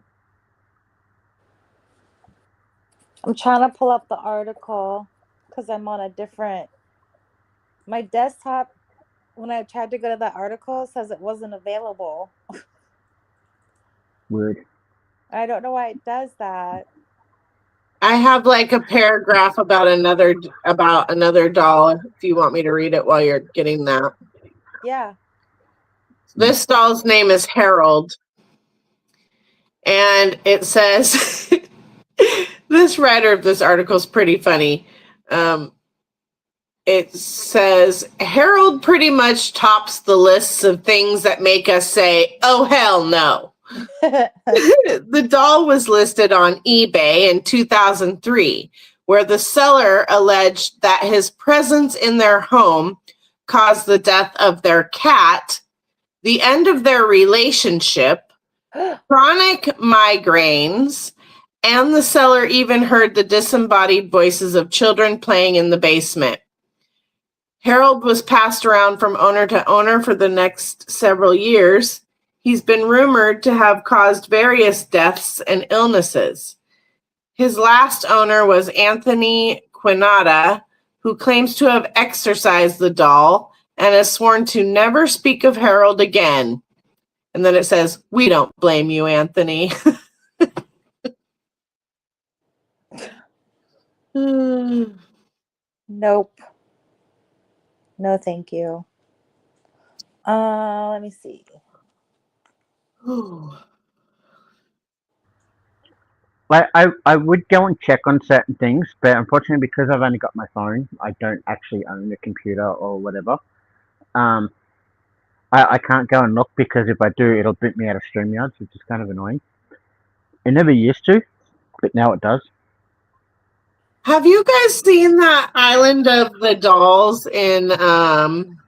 I'm trying to pull up the article because I'm on a different. My desktop, when I tried to go to that article, says it wasn't available. weird. I don't know why it does that. I have like a paragraph about another doll. If you want me to read it while you're getting that. Yeah. This doll's name is Harold, and it says this writer of this article is pretty funny. It says Harold pretty much tops the lists of things that make us say, "Oh hell no." The doll was listed on eBay in 2003, where the seller alleged that his presence in their home caused the death of their cat, the end of their relationship, chronic migraines, and the seller even heard the disembodied voices of children playing in the basement. Harold was passed around from owner to owner for the next several years. He's been rumored to have caused various deaths and illnesses. His last owner was Anthony Quinata, who claims to have exorcised the doll and has sworn to never speak of Harold again. And then it says, "We don't blame you, Anthony." Nope. No, thank you. Let me see. Like I would go and check on certain things, but unfortunately, because I've only got my phone, I don't actually own a computer or whatever. Um, I can't go and look because if I do, it'll boot me out of StreamYards, which is kind of annoying. It never used to, but now it does. Have you guys seen that Island of the Dolls in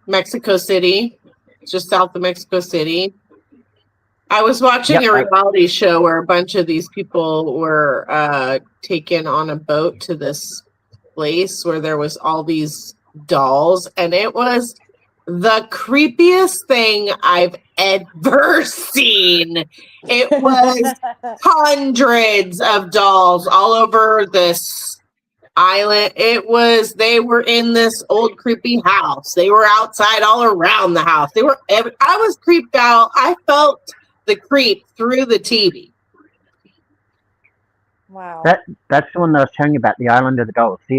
Mexico City? Just south of Mexico City. I was watching Yep. a reality show where a bunch of these people were taken on a boat to this place where there was all these dolls, and it was the creepiest thing I've ever seen. It was hundreds of dolls all over this island. They were in this old creepy house. They were outside all around the house. I was creeped out. I felt the creep through the TV. Wow. That's the one that I was telling you about, the Island of the Dolls. The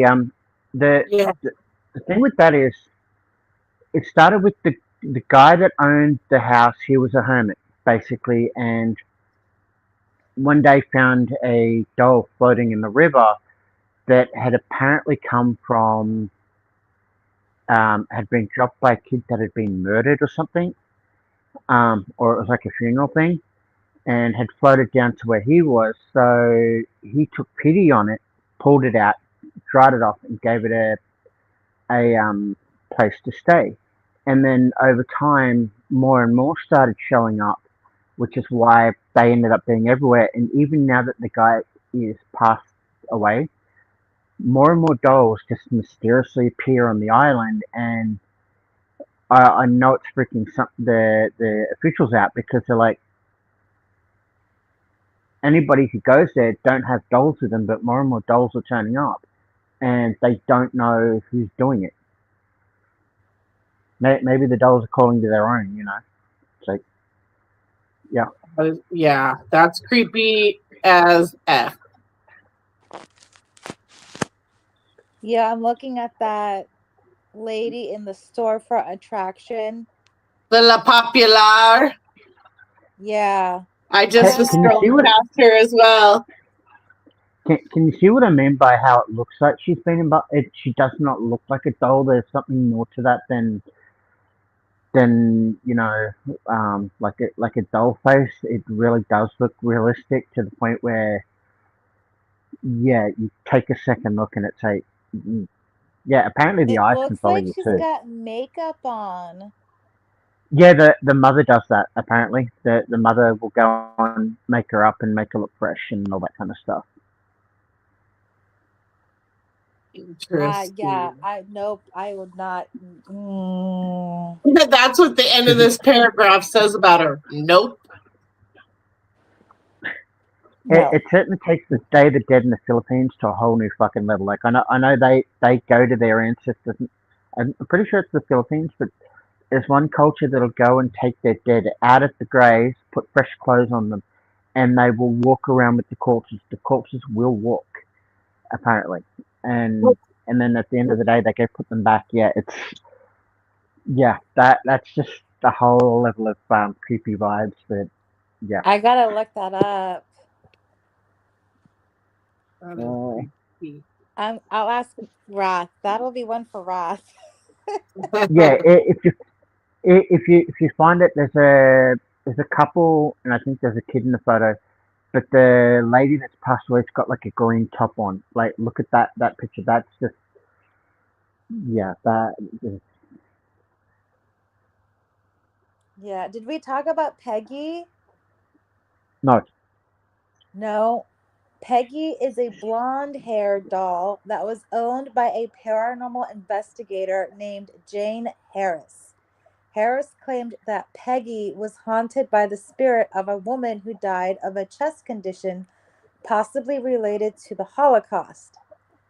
Yeah. the thing with that is, it started with the guy that owned the house. He was a hermit basically, and one day found a doll floating in the river that had apparently come from had been dropped by a kid that had been murdered or something, or it was like a funeral thing, and had floated down to where he was. So he took pity on it, pulled it out, dried it off, and gave it a place to stay. And then over time, more and more started showing up, which is why they ended up being everywhere. And even now that the guy is passed away, more and more dolls just mysteriously appear on the island. And I know it's freaking the officials out, because they're like, anybody who goes there don't have dolls with them, but more and more dolls are turning up, and they don't know who's doing it. Maybe the dolls are calling to their own, you know. So, yeah. Yeah, that's creepy as F. Yeah, I'm looking at that lady in the storefront attraction. The La Popular. Yeah. I just was Can you see scrolling what past her as well. can you see what I mean by how it looks like she's been in? But she does not look like a doll. There's something more to that than like a doll face. It really does look realistic to the point where, yeah, you take a second look and it's like, yeah, apparently the It eyes can looks follow like you she's too. got makeup on. Yeah, the mother does that apparently. The mother will go and make her up and make her look fresh and all that kind of stuff. Interesting. Yeah, nope, I would not. That's what the end of this paragraph says about her. Nope. No. It certainly takes the Day of the Dead in the Philippines to a whole new fucking level. Like I know they go to their ancestors. I'm pretty sure it's the Philippines, but there's one culture that'll go and take their dead out of the graves, put fresh clothes on them, and they will walk around with the corpses. The corpses will walk, apparently, and then at the end of the day, they go put them back. That's just the whole level of creepy vibes. But yeah, I gotta look that up. I'll ask Roth. That'll be one for Roth. yeah. If you find it, there's a couple, and I think there's a kid in the photo. But the lady that's passed away's got like a green top on. Like, look at that picture. That's just, yeah. That is, Yeah. Did we talk about Peggy? no. No. Peggy is a blonde haired doll that was owned by a paranormal investigator named Jane Harris. Harris claimed that Peggy was haunted by the spirit of a woman who died of a chest condition possibly related to the Holocaust.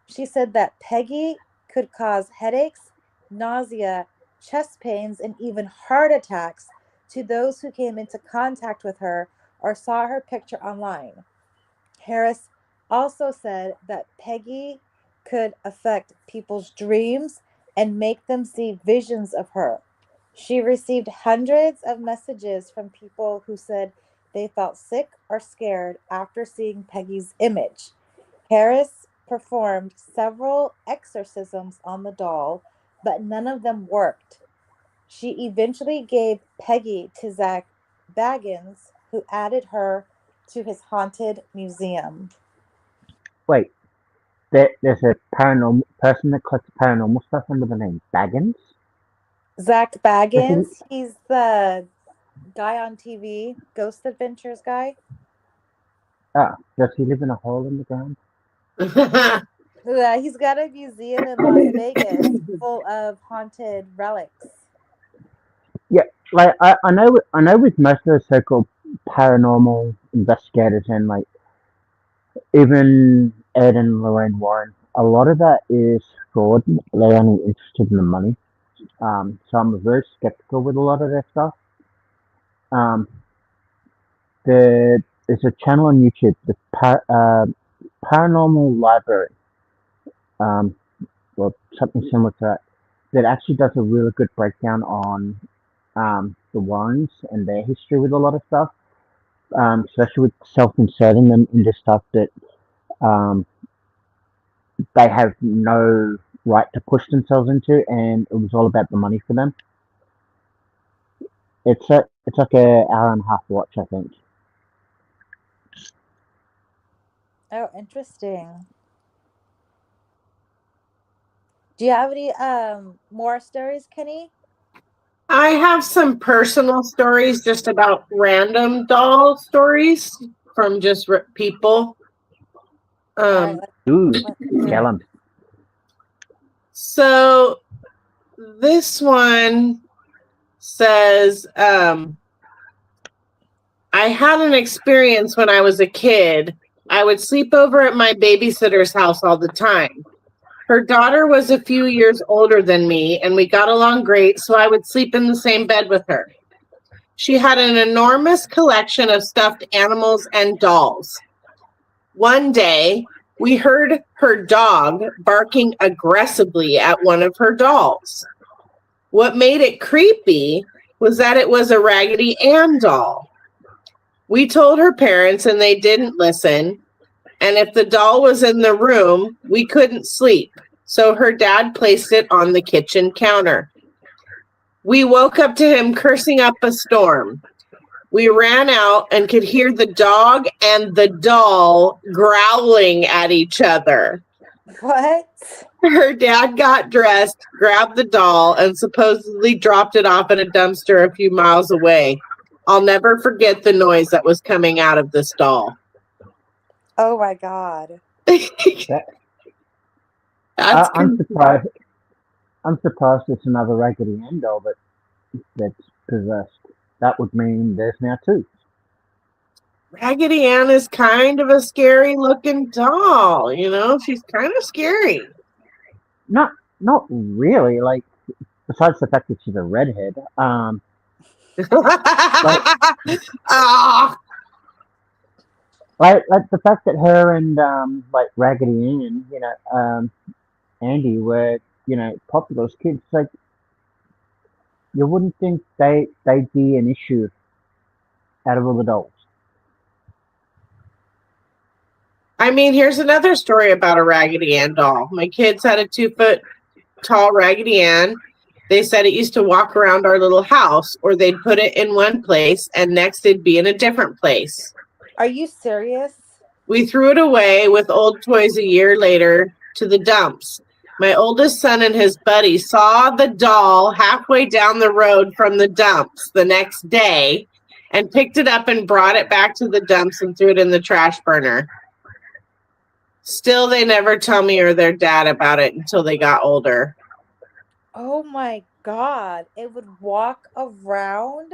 She said that Peggy could cause headaches, nausea, chest pains, and even heart attacks to those who came into contact with her or saw her picture online. Harris also said that Peggy could affect people's dreams and make them see visions of her. She received hundreds of messages from people who said they felt sick or scared after seeing Peggy's image. Harris performed several exorcisms on the doll, but none of them worked. She eventually gave Peggy to Zach Baggins, who added her to his haunted museum. Wait, there's a paranormal person that collects paranormal stuff under the name Baggins. Zach Does he? Baggins, he's the guy on TV, Ghost Adventures guy. Does he live in a hole in the ground? Yeah, he's got a museum in Las Vegas full of haunted relics. Yeah, like I know with most of the so-called paranormal investigators and like even Ed and Lorraine Warren, a lot of that is fraud. They're only interested in the money. So I'm very skeptical with a lot of their stuff. There's a channel on YouTube, the Paranormal Library, or something similar to that, that actually does a really good breakdown on the Warrens and their history with a lot of stuff, especially with self-inserting them into stuff that they have no right to push themselves into, and it was all about the money for them. It's like an hour and a half watch, I think. Oh, interesting. Do you have any more stories, Kynny? I have some personal stories just about random doll stories from just people. All right, Ooh, let's hear tell it. them. So this one says, I had an experience when I was a kid. I would sleep over at my babysitter's house all the time. Her daughter was a few years older than me, and we got along great, so I would sleep in the same bed with her. She had an enormous collection of stuffed animals and dolls. One day, we heard her dog barking aggressively at one of her dolls. What made it creepy was that it was a Raggedy Ann doll. We told her parents, and they didn't listen. And if the doll was in the room, we couldn't sleep. So her dad placed it on the kitchen counter. We woke up to him cursing up a storm. We ran out and could hear the dog and the doll growling at each other. What? Her dad got dressed, grabbed the doll, and supposedly dropped it off at a dumpster a few miles away. I'll never forget the noise that was coming out of this doll. Oh my God. I'm surprised. I'm surprised it's another Raggedy Ann doll that's possessed. That would mean there's now two. Raggedy Ann is kind of a scary looking doll, you know? She's kind of scary. Not really. Like, besides the fact that she's a redhead. Like the fact that her and like Raggedy Ann, Andy were popular as kids. Like, you wouldn't think they'd be an issue out of all the dolls. I mean, here's another story about a Raggedy Ann doll. My kids had a 2-foot tall Raggedy Ann. They said it used to walk around our little house, or they'd put it in one place and next it'd be in a different place. Are you serious? We threw it away with old toys a year later to the dumps. My oldest son and his buddy saw the doll halfway down the road from the dumps the next day and picked it up and brought it back to the dumps and threw it in the trash burner. Still, they never tell me or their dad about it until they got older. Oh my God. It would walk around?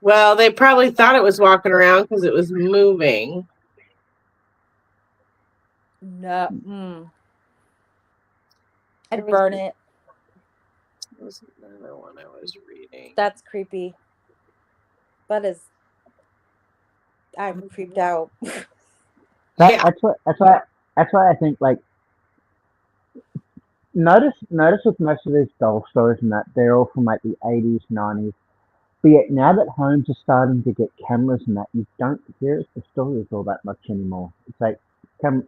Well, they probably thought it was walking around because it was moving. No. I'd burn it. That was another one I was reading. That's creepy. That is. I'm creeped out. That's that's why I think like notice with most of these doll stories and that they're all from like the 80s, 90s. But yet now that homes are starting to get cameras and that, you don't hear the stories all that much anymore. It's like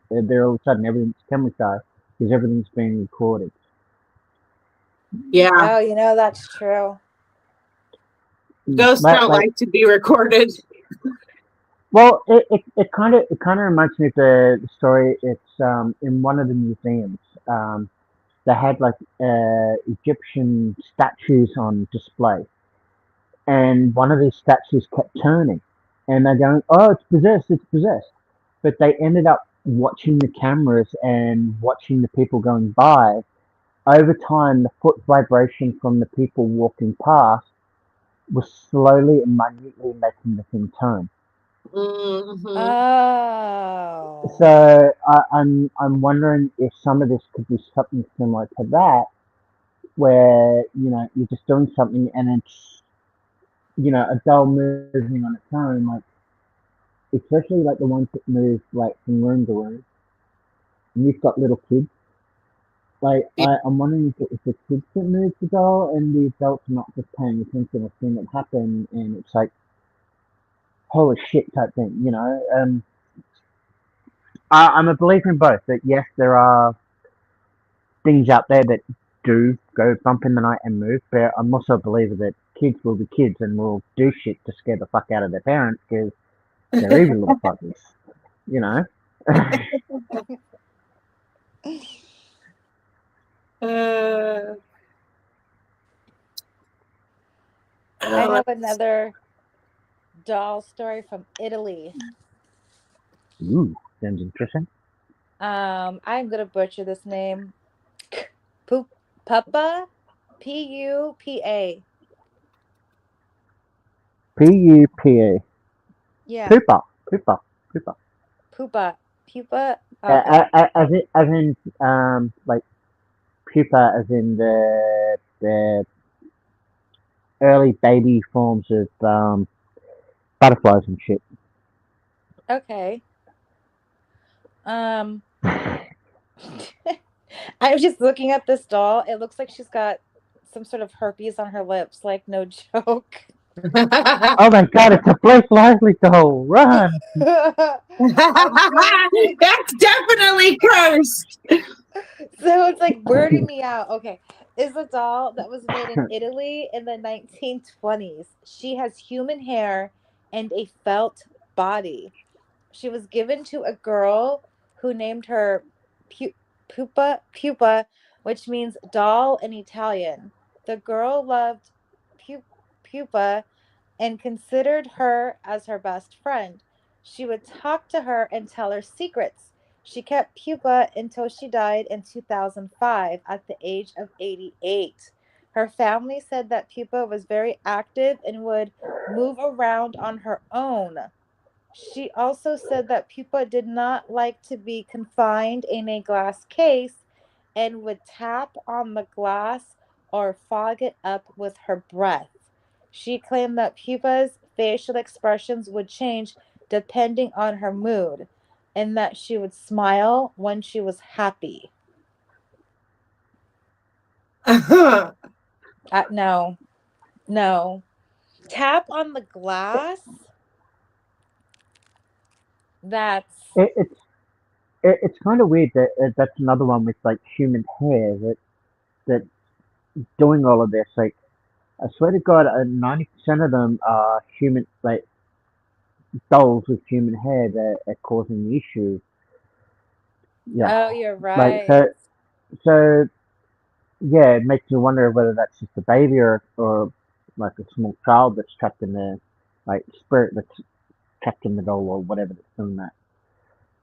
they're all of a sudden everything's camera shy because everything's being recorded. Yeah. Oh, that's true. Ghosts don't Like like to be recorded. well, it kind of reminds me of the story. It's in one of the museums. Um, they had like Egyptian statues on display, and one of these statues kept turning, and they're going, "Oh, it's possessed! It's possessed!" But they ended up watching the cameras and watching the people going by. Over time, the foot vibration from the people walking past was slowly and minutely making the thing turn. Hmm. Oh. So I'm wondering if some of this could be something similar to that, where you're just doing something and it's a doll moving on its own, like especially like the ones that move like from room to room, and you've got little kids. Like I'm wondering if it's the kids that move the doll and the adults are not just paying attention or seeing it happen, and it's like holy shit type thing. I'm a believer in both. That yes, there are things out there that do go bump in the night and move, but I'm also a believer that kids will be kids and will do shit to scare the fuck out of their parents because they're evil little fuckers, you know? uh, I have let's- another doll story from Italy. Ooh, sounds interesting. I'm gonna butcher this name. Poop Puppa, Pupa. Pupa. Yeah, Pupa. Pupa. Pupa. Pupa, Pupa. Okay. As in, like, pupa as in the early baby forms of butterflies and shit. Okay. Um, I'm just looking at this doll. It looks like she's got some sort of herpes on her lips. Like no joke. Oh my god, it's a Blake Lively doll! Run! I'm trying to think. That's definitely cursed. So it's like weirding me out. Okay. Is a doll that was made in Italy in the 1920s. She has human hair and a felt body. She was given to a girl who named her Pupa, which means doll in Italian. The girl loved Pupa and considered her as her best friend. She would talk to her and tell her secrets. She kept Pupa until she died in 2005 at the age of 88. Her family said that Pupa was very active and would move around on her own. She also said that Pupa did not like to be confined in a glass case and would tap on the glass or fog it up with her breath. She claimed that Pupa's facial expressions would change depending on her mood and that she would smile when she was happy. No, no. Tap on the glass? That's. It, it's it's kind of weird that that's another one with like human hair that doing all of this. Like I swear to God, 90% of them are human, like dolls with human hair that are causing the issue. Yeah, Oh, you're like right. so yeah, it makes me wonder whether that's just a baby or like a small child that's trapped in the like spirit that's trapped in the doll or whatever that's doing that.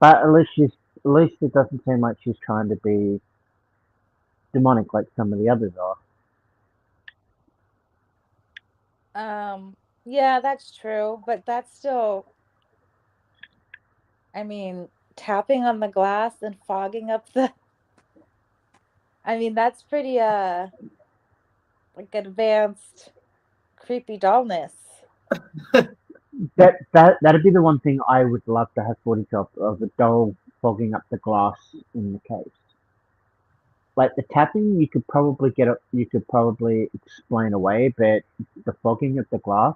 But at least it doesn't seem like she's trying to be demonic like some of the others are. Um, yeah, that's true, but that's still, I mean, tapping on the glass and fogging up the, I mean, that's pretty, like advanced creepy dullness. That'd be the one thing I would love to have footage of a doll fogging up the glass in the case. Like the tapping, you could probably explain away, but the fogging of the glass,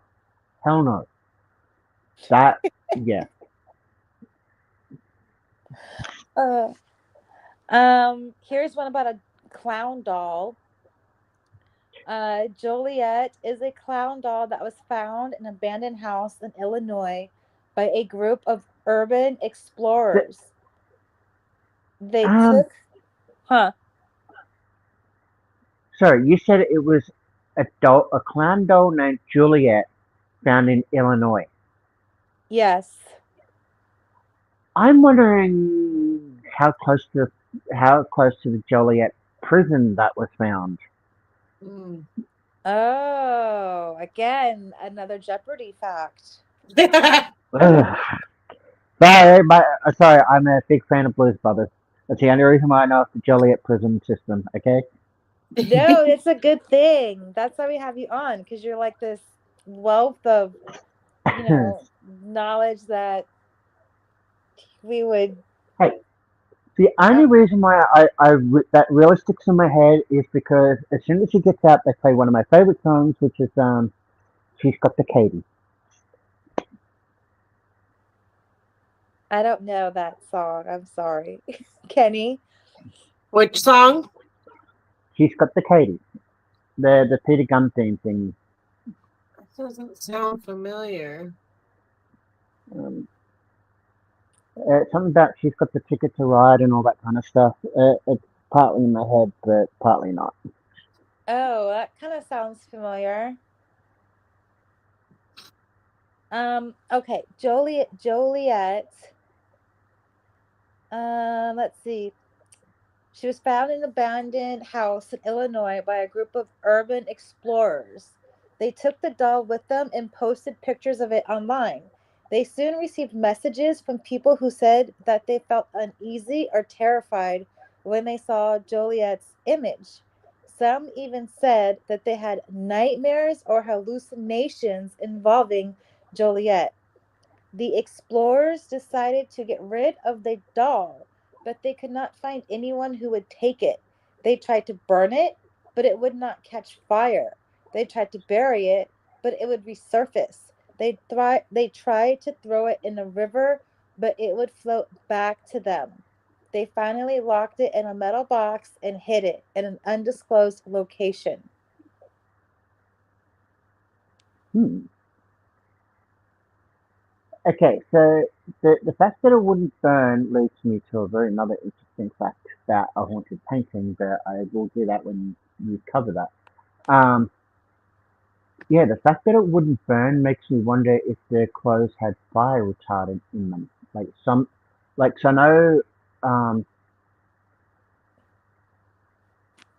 hell no. That, yeah. Uh, Here's one about a clown doll. Joliet is a clown doll that was found in an abandoned house in Illinois by a group of urban Th- explorers. They Um, took, huh? sorry, you said it was a clown doll named Juliet found in Illinois. Yes. I'm wondering how close to the Joliet prison that was found. Mm. Oh, again, another Jeopardy fact. Ugh. Sorry, I'm a big fan of Blues Brothers. That's the only reason why I know it's the Joliet prison system. Okay. No, it's a good thing. That's why we have you on, because you're like this wealth of, knowledge that we would. Hey, the only Uh, reason why that really sticks in my head is because as soon as she gets out, they play one of my favorite songs, which is "She's Got the Katie." I don't know that song. I'm sorry. Kenny. Which song? She's got the Katie. The Peter Gunn theme thing. That doesn't sound familiar. Um, Something about she's got the ticket to ride and all that kind of stuff. It's partly in my head, but partly not. Oh, that kind of sounds familiar. Okay, Joliet. Let's see. She was found in an abandoned house in Illinois by a group of urban explorers. They took the doll with them and posted pictures of it online. They soon received messages from people who said that they felt uneasy or terrified when they saw Joliet's image. Some even said that they had nightmares or hallucinations involving Joliet. The explorers decided to get rid of the doll, but they could not find anyone who would take it. They tried to burn it, but it would not catch fire. They tried to bury it, but it would resurface. They tried to throw it in a river, but it would float back to them. They finally locked it in a metal box and hid it in an undisclosed location. Hmm. Okay, so the fact that it wouldn't burn leads me to a very another interesting fact about a haunted painting, but I will do that when you cover that. Um, yeah, the fact that it wouldn't burn makes me wonder if the clothes had fire retardant in them. So I know, um,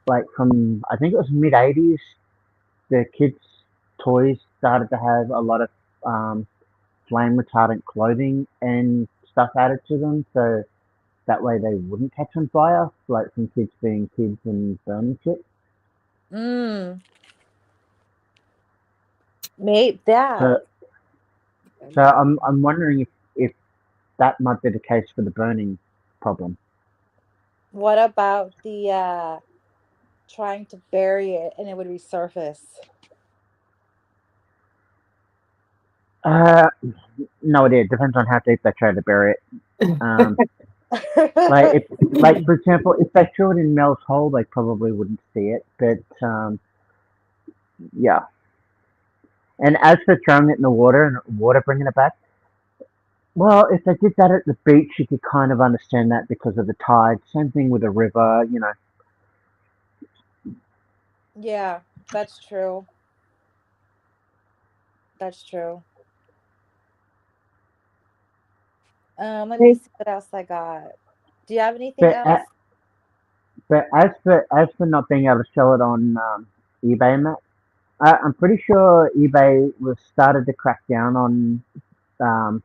like from I think it was mid 80s, the kids' toys started to have a lot of um, flame retardant clothing and stuff added to them, so that way they wouldn't catch on fire, like from kids being kids and burning shit. Mm, maybe that. So, so I'm wondering if that might be the case for the burning problem. What about the trying to bury it and it would resurface? Uh, no idea. Depends on how deep they try to bury it. Um, like for example, if they threw it in Mel's hole, they probably wouldn't see it. But yeah. And as for throwing it in the water and water bringing it back, well, if they did that at the beach, you could kind of understand that because of the tide. Same thing with a river, you know. Yeah, that's true. That's true. Let me see what else I got. Do you have anything But else? but as for not being able to sell it on eBay and that, I'm pretty sure eBay was started to crack down on um,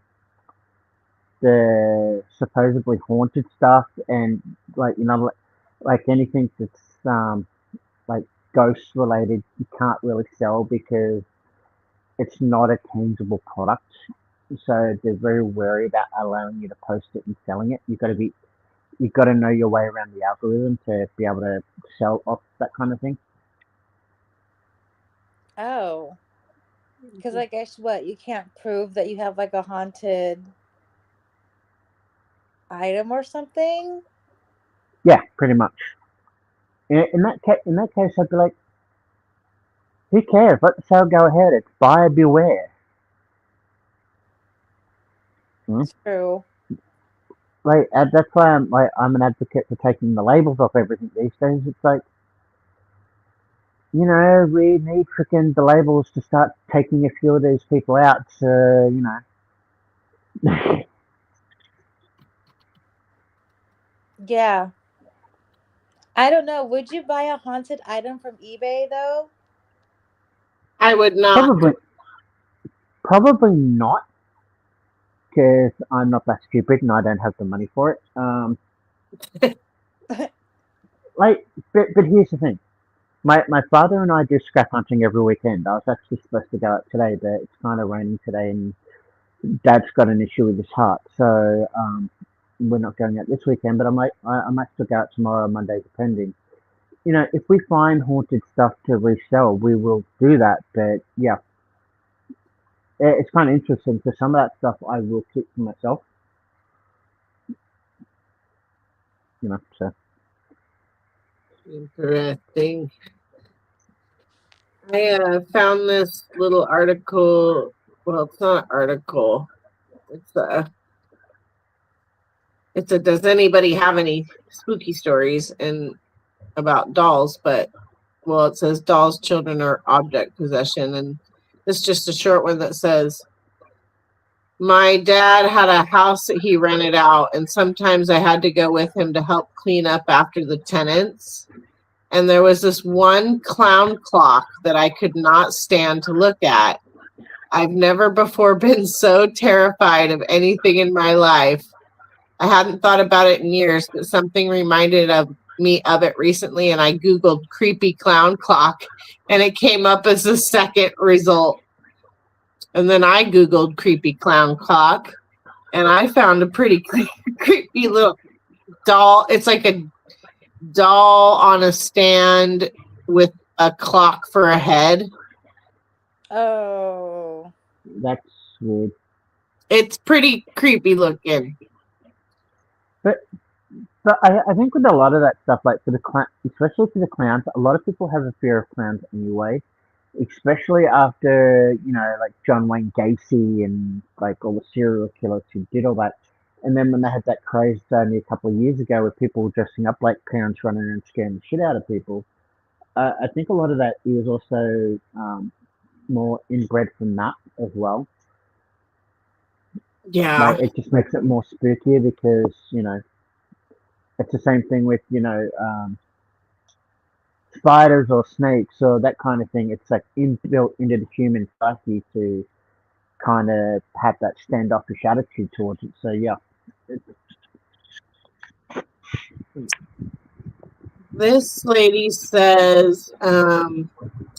the supposedly haunted stuff and like anything that's like ghost related, you can't really sell because it's not a tangible product. so they're very wary about allowing you to post it and selling it. You've got to know your way around the algorithm to be able to sell off that kind of thing. Oh, because I guess what, you can't prove that you have like a haunted item or something? Yeah, pretty much. In that case, I'd be like, who cares? Let the sale go ahead. It's buyer beware. Hmm? True. Like that's why I'm an advocate for taking the labels off everything these days. It's like, we need freaking the labels to start taking a few of these people out. So Yeah. I don't know. Would you buy a haunted item from eBay though? I would not. probably not, because I'm not that stupid and I don't have the money for it. But here's the thing. My father and I do scrap hunting every weekend. I was actually supposed to go out today, but it's kind of raining today, and Dad's got an issue with his heart, so we're not going out this weekend. But I might still go out tomorrow or Monday, depending. If we find haunted stuff to resell, we will do that. But yeah, it's kind of interesting because some of that stuff I will keep for myself. So. Interesting. I found this little article. Well, it's not an article. It's a does anybody have any spooky stories and about dolls? But well, it says dolls, children, or object possession, and it's just a short one that says, my dad had a house that he rented out, and sometimes I had to go with him to help clean up after the tenants. And there was this one clown clock that I could not stand to look at. I've never before been so terrified of anything in my life. I hadn't thought about it in years, but something reminded me of it recently, and I Googled creepy clown clock, and it came up as the second result. And then I Googled creepy clown clock, and I found a pretty creepy little doll. It's like a doll on a stand with a clock for a head. Oh. That's weird. It's pretty creepy looking. But I think with a lot of that stuff, like especially for the clowns, a lot of people have a fear of clowns anyway. Especially after like John Wayne Gacy and like all the serial killers who did all that, and then when they had that craze only a couple of years ago with people dressing up like clowns running around scaring the shit out of people, I think a lot of that is also more inbred from that as well. Yeah. Like it just makes it more spookier because it's the same thing with spiders or snakes or that kind of thing. It's like inbuilt into the human psyche to kind of have that standoffish attitude towards it. So yeah. This lady says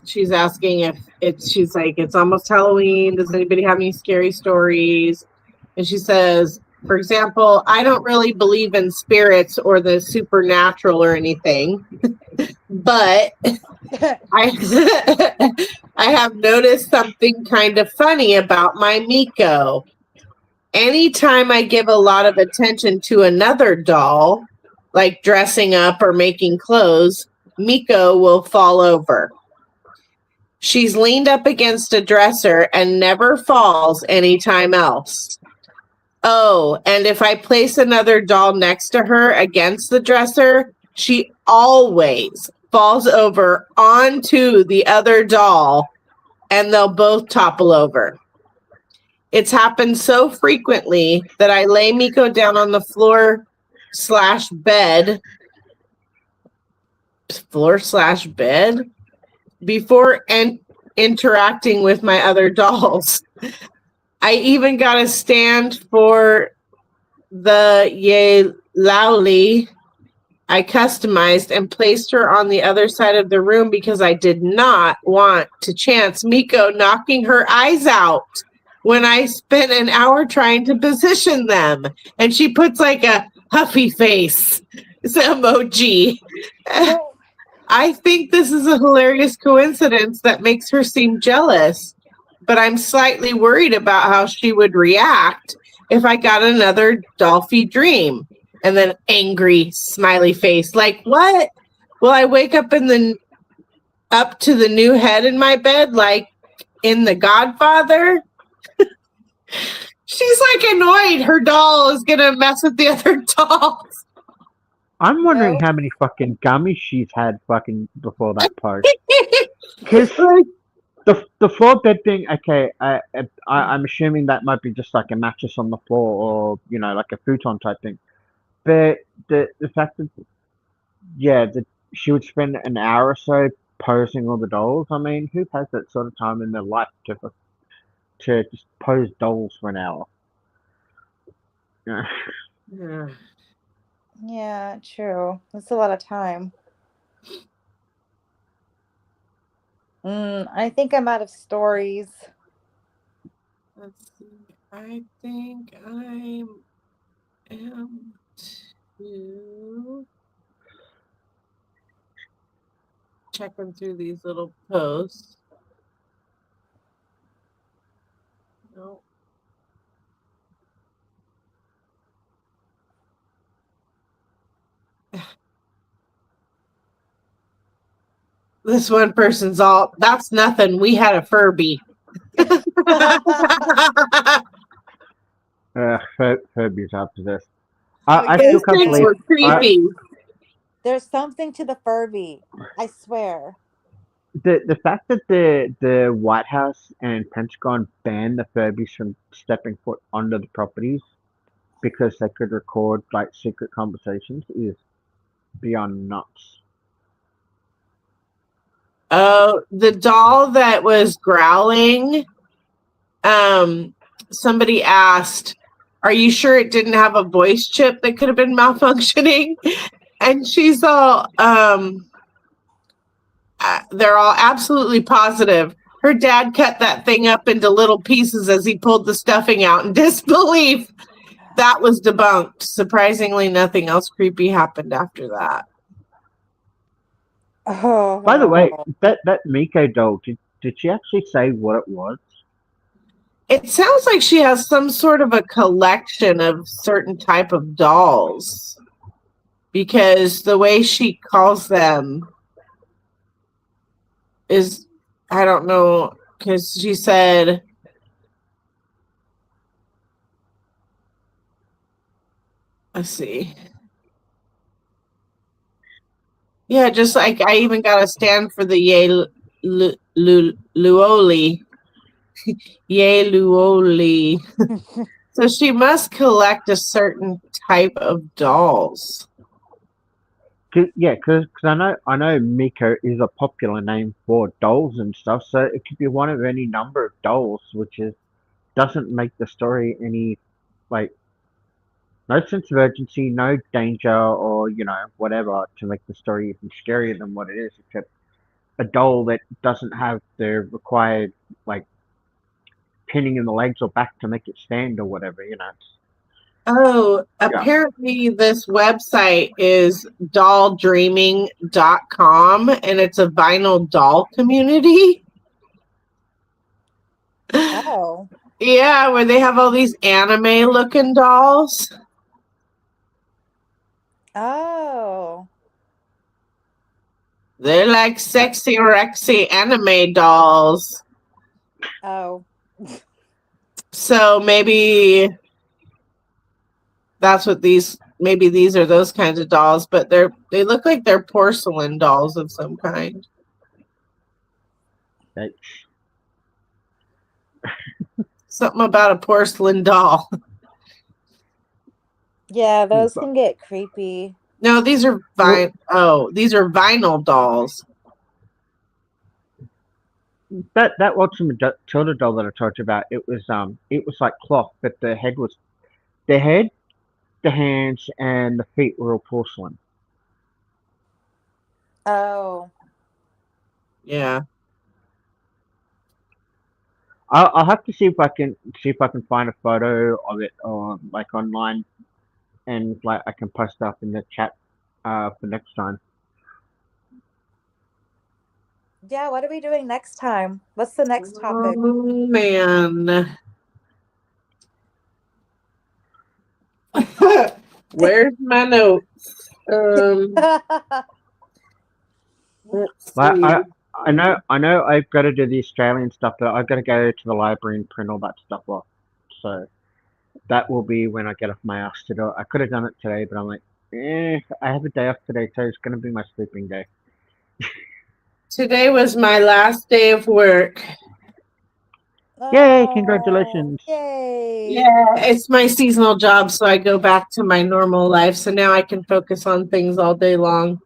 she's asking if she's like, it's almost Halloween. Does anybody have any scary stories? And she says, for example, I don't really believe in spirits or the supernatural or anything, but I have noticed something kind of funny about my Miko. Anytime I give a lot of attention to another doll, like dressing up or making clothes, Miko will fall over. She's leaned up against a dresser and never falls anytime else. Oh, and if I place another doll next to her against the dresser, she always falls over onto the other doll, and they'll both topple over. It's happened so frequently that I lay Miko down on the floor/bed before interacting with my other dolls. I even got a stand for the Yelauli I customized and placed her on the other side of the room because I did not want to chance Miko knocking her eyes out. when I spent an hour trying to position them. And she puts like a huffy face emoji. Oh, I think this is a hilarious coincidence that makes her seem jealous, but I'm slightly worried about how she would react if I got another Dolphy dream. And then angry smiley face. Like, what? Will I wake up up to the new head in my bed like in The Godfather? She's like annoyed her doll is gonna mess with the other dolls. I'm wondering no. how many fucking gummies she's had fucking before that post. Because Like, the floor bed thing, okay, I'm assuming that might be just like a mattress on the floor or, you know, like a futon type thing. But the fact that, yeah, that she would spend an hour or so posing all the dolls, I mean, who has that sort of time in their life to just pose dolls for an hour? Yeah. yeah. Yeah, true. That's a lot of time. I think I'm out of stories. Let's see. I think I am too. Checking through these little posts. No. This one person's all, that's nothing. We had a Furby. Furby's after this. Oh, I yes, still Those can't things believe. were I, creepy. there's something to the Furby. I swear. the fact that the White House and Pentagon banned the Furbies from stepping foot onto the properties because they could record like secret conversations is beyond nuts. Oh, the doll that was growling, somebody asked, are you sure it didn't have a voice chip that could have been malfunctioning? And she's all, they're all absolutely positive. Her dad cut that thing up into little pieces as he pulled the stuffing out in disbelief. That was debunked. Surprisingly, nothing else creepy happened after that. By the way, Oh, that Miko doll, did she actually say what it was? It sounds like she has some sort of a collection of certain type of dolls because the way she calls them is, I don't know, because she said, let's see. Yeah, just like I even got a stand for the Luoli. Yay, Luoli. So she must collect a certain type of dolls. Yeah, because I know Miko is a popular name for dolls and stuff, so it could be one of any number of dolls, which is doesn't make the story any like no sense of urgency, no danger, or you know whatever to make the story even scarier than what it is. Except a doll that doesn't have the required like pinning in the legs or back to make it stand or whatever. You know. Oh, Yeah. apparently this website is dolldreaming.com and it's a vinyl doll community. oh, Yeah, where they have all these anime looking dolls. oh. They're like sexy, rexy anime dolls. Oh. So maybe that's what maybe these are those kinds of dolls, but they look like they're porcelain dolls of some kind. Okay. Something about a porcelain doll. Yeah, those can get creepy. No, these are these are vinyl dolls. That Ultimate Tilda doll that I told you about, it was like cloth, but the head, the hands, and the feet were all porcelain. Oh. Yeah. I'll have to see if I can find a photo of it or like online and like I can post up in the chat for next time. Yeah, what are we doing next time? What's the next topic? Oh man. Where's my notes? Let's Like see. I know I've got to do the Australian stuff, but I've got to go to the library and print all that stuff off. So that will be when I get off my ass to do it. I could have done it today, but I'm like, I have a day off today, so it's going to be my sleeping day. Today was my last day of work. Yay! Oh, Congratulations. yay. Yeah, it's my seasonal job, so I go back to my normal life. So now I can focus on things all day long.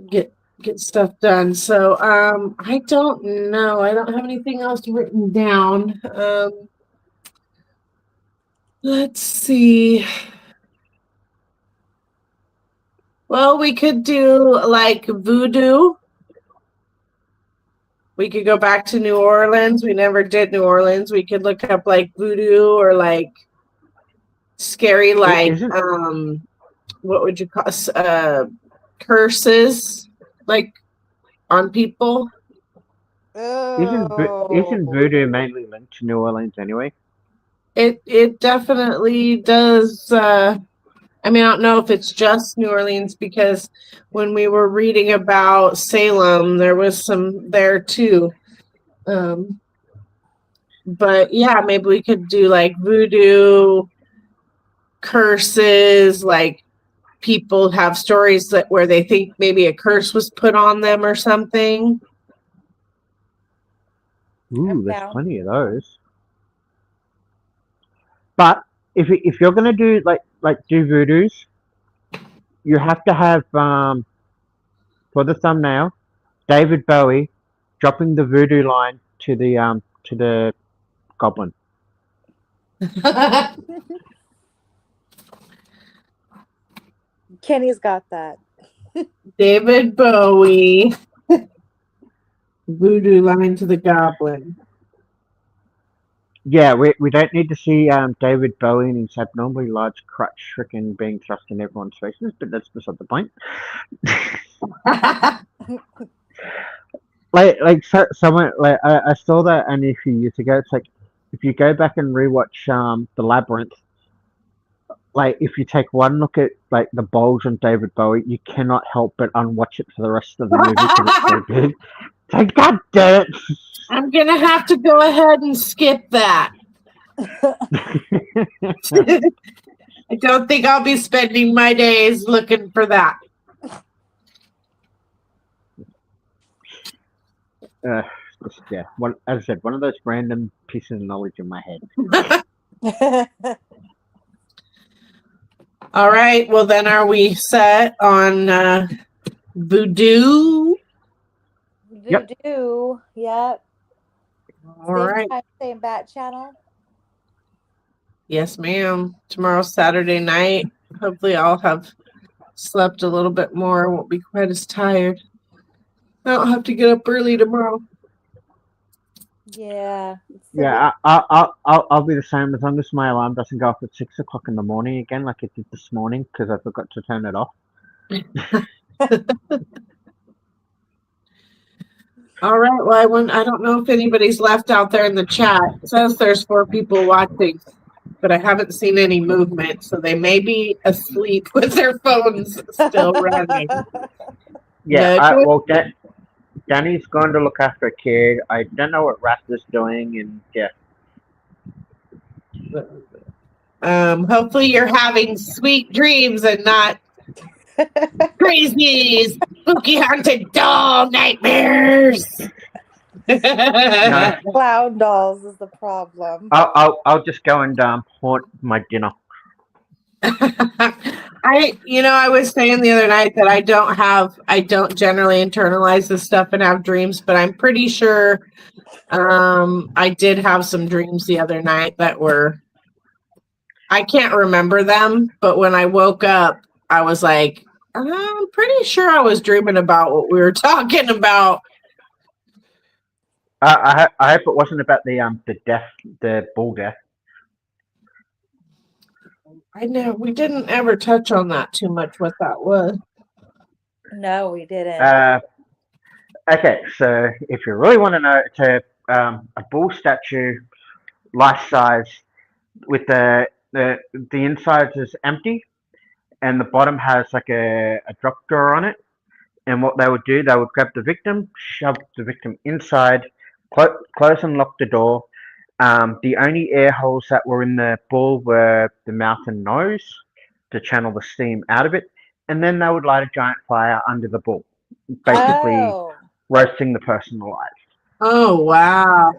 Get stuff done. So I don't know. I don't have anything else written down. Let's see. Well, we could do like voodoo. We could go back to New Orleans. We never did New Orleans. We could look up like voodoo or like scary like Isn't what would you call curses like on people. isn't Oh. voodoo mainly linked to New Orleans anyway? It definitely does. I mean, I don't know if it's just New Orleans because when we were reading about Salem, there was some there too. But yeah, maybe we could do like voodoo curses, like people have stories that where they think maybe a curse was put on them or something. Ooh, I'm there's down. plenty of those. But if you're gonna do do voodoos, you have to have for the thumbnail David Bowie dropping the voodoo line to the goblin. Kenny's got that. David Bowie voodoo line to the goblin. Yeah, we don't need to see David Bowie and his abnormally large crutch freaking being thrust in everyone's faces, but that's beside the point. Someone I saw that and a few years ago. It's like if you go back and rewatch the Labyrinth, like if you take one look at like the bulge on David Bowie, you cannot help but unwatch it for the rest of the movie because it's so big. It's like, God damn it! I'm gonna have to go ahead and skip that. I don't think I'll be spending my days looking for that. Yeah, as I said, one of those random pieces of knowledge in my head. All right. Well, then are we set on voodoo? Voodoo. Yep. All right. Same time, same bat channel. Yes, ma'am. Tomorrow's Saturday night. Hopefully I'll have slept a little bit more. Won't be quite as tired. I don't have to get up early tomorrow. Yeah. Yeah, I'll be the same as long as my alarm doesn't go off at 6 o'clock in the morning again, like it did this morning, because I forgot to turn it off. All right. Well, I don't know if anybody's left out there in the chat. It says there's 4 people watching, but I haven't seen any movement, so they may be asleep with their phones still running. Yeah, well, Danny's going to look after a kid. I don't know what Rasta's doing, and yeah. Hopefully you're having sweet dreams and not crazy, spooky, haunted doll nightmares. No. Clown dolls is the problem. I'll just go and haunt my dinner. I was saying the other night that I don't generally internalize this stuff and have dreams, but I'm pretty sure I did have some dreams the other night that were, I can't remember them, but when I woke up, I was like, I'm pretty sure I was dreaming about what we were talking about. I hope it wasn't about the death, the bull death. I know we didn't ever touch on that too much. What that was? No, we didn't. Uh, okay, so if you really want to know, it's a bull statue, life size, with the insides is empty, and the bottom has like a drop door on it. And what they would do, they would grab the victim, shove the victim inside, close and lock the door. The only air holes that were in the bull were the mouth and nose to channel the steam out of it. And then they would light a giant fire under the bull, basically Oh, roasting the person alive. Oh wow!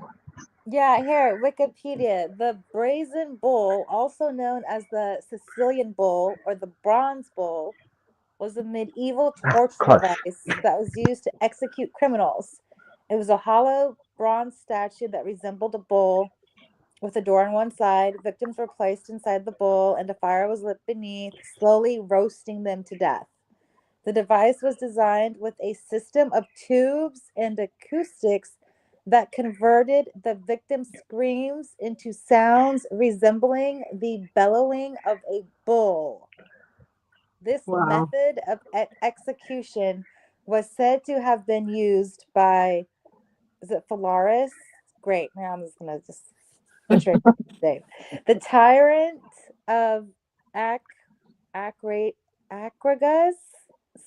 yeah, here, Wikipedia. The brazen bull, also known as the Sicilian bull or the bronze bull, was a medieval torture Close. device that was used to execute criminals. It was a hollow bronze statue that resembled a bull with a door on one side. Victims were placed inside the bull, and a fire was lit beneath, slowly roasting them to death. The device was designed with a system of tubes and acoustics that converted the victim's screams into sounds resembling the bellowing of a bull. This Wow! method of execution was said to have been used by, is it Phalaris? Great. Now I'm just going to just butcher his name. The tyrant of Acragas,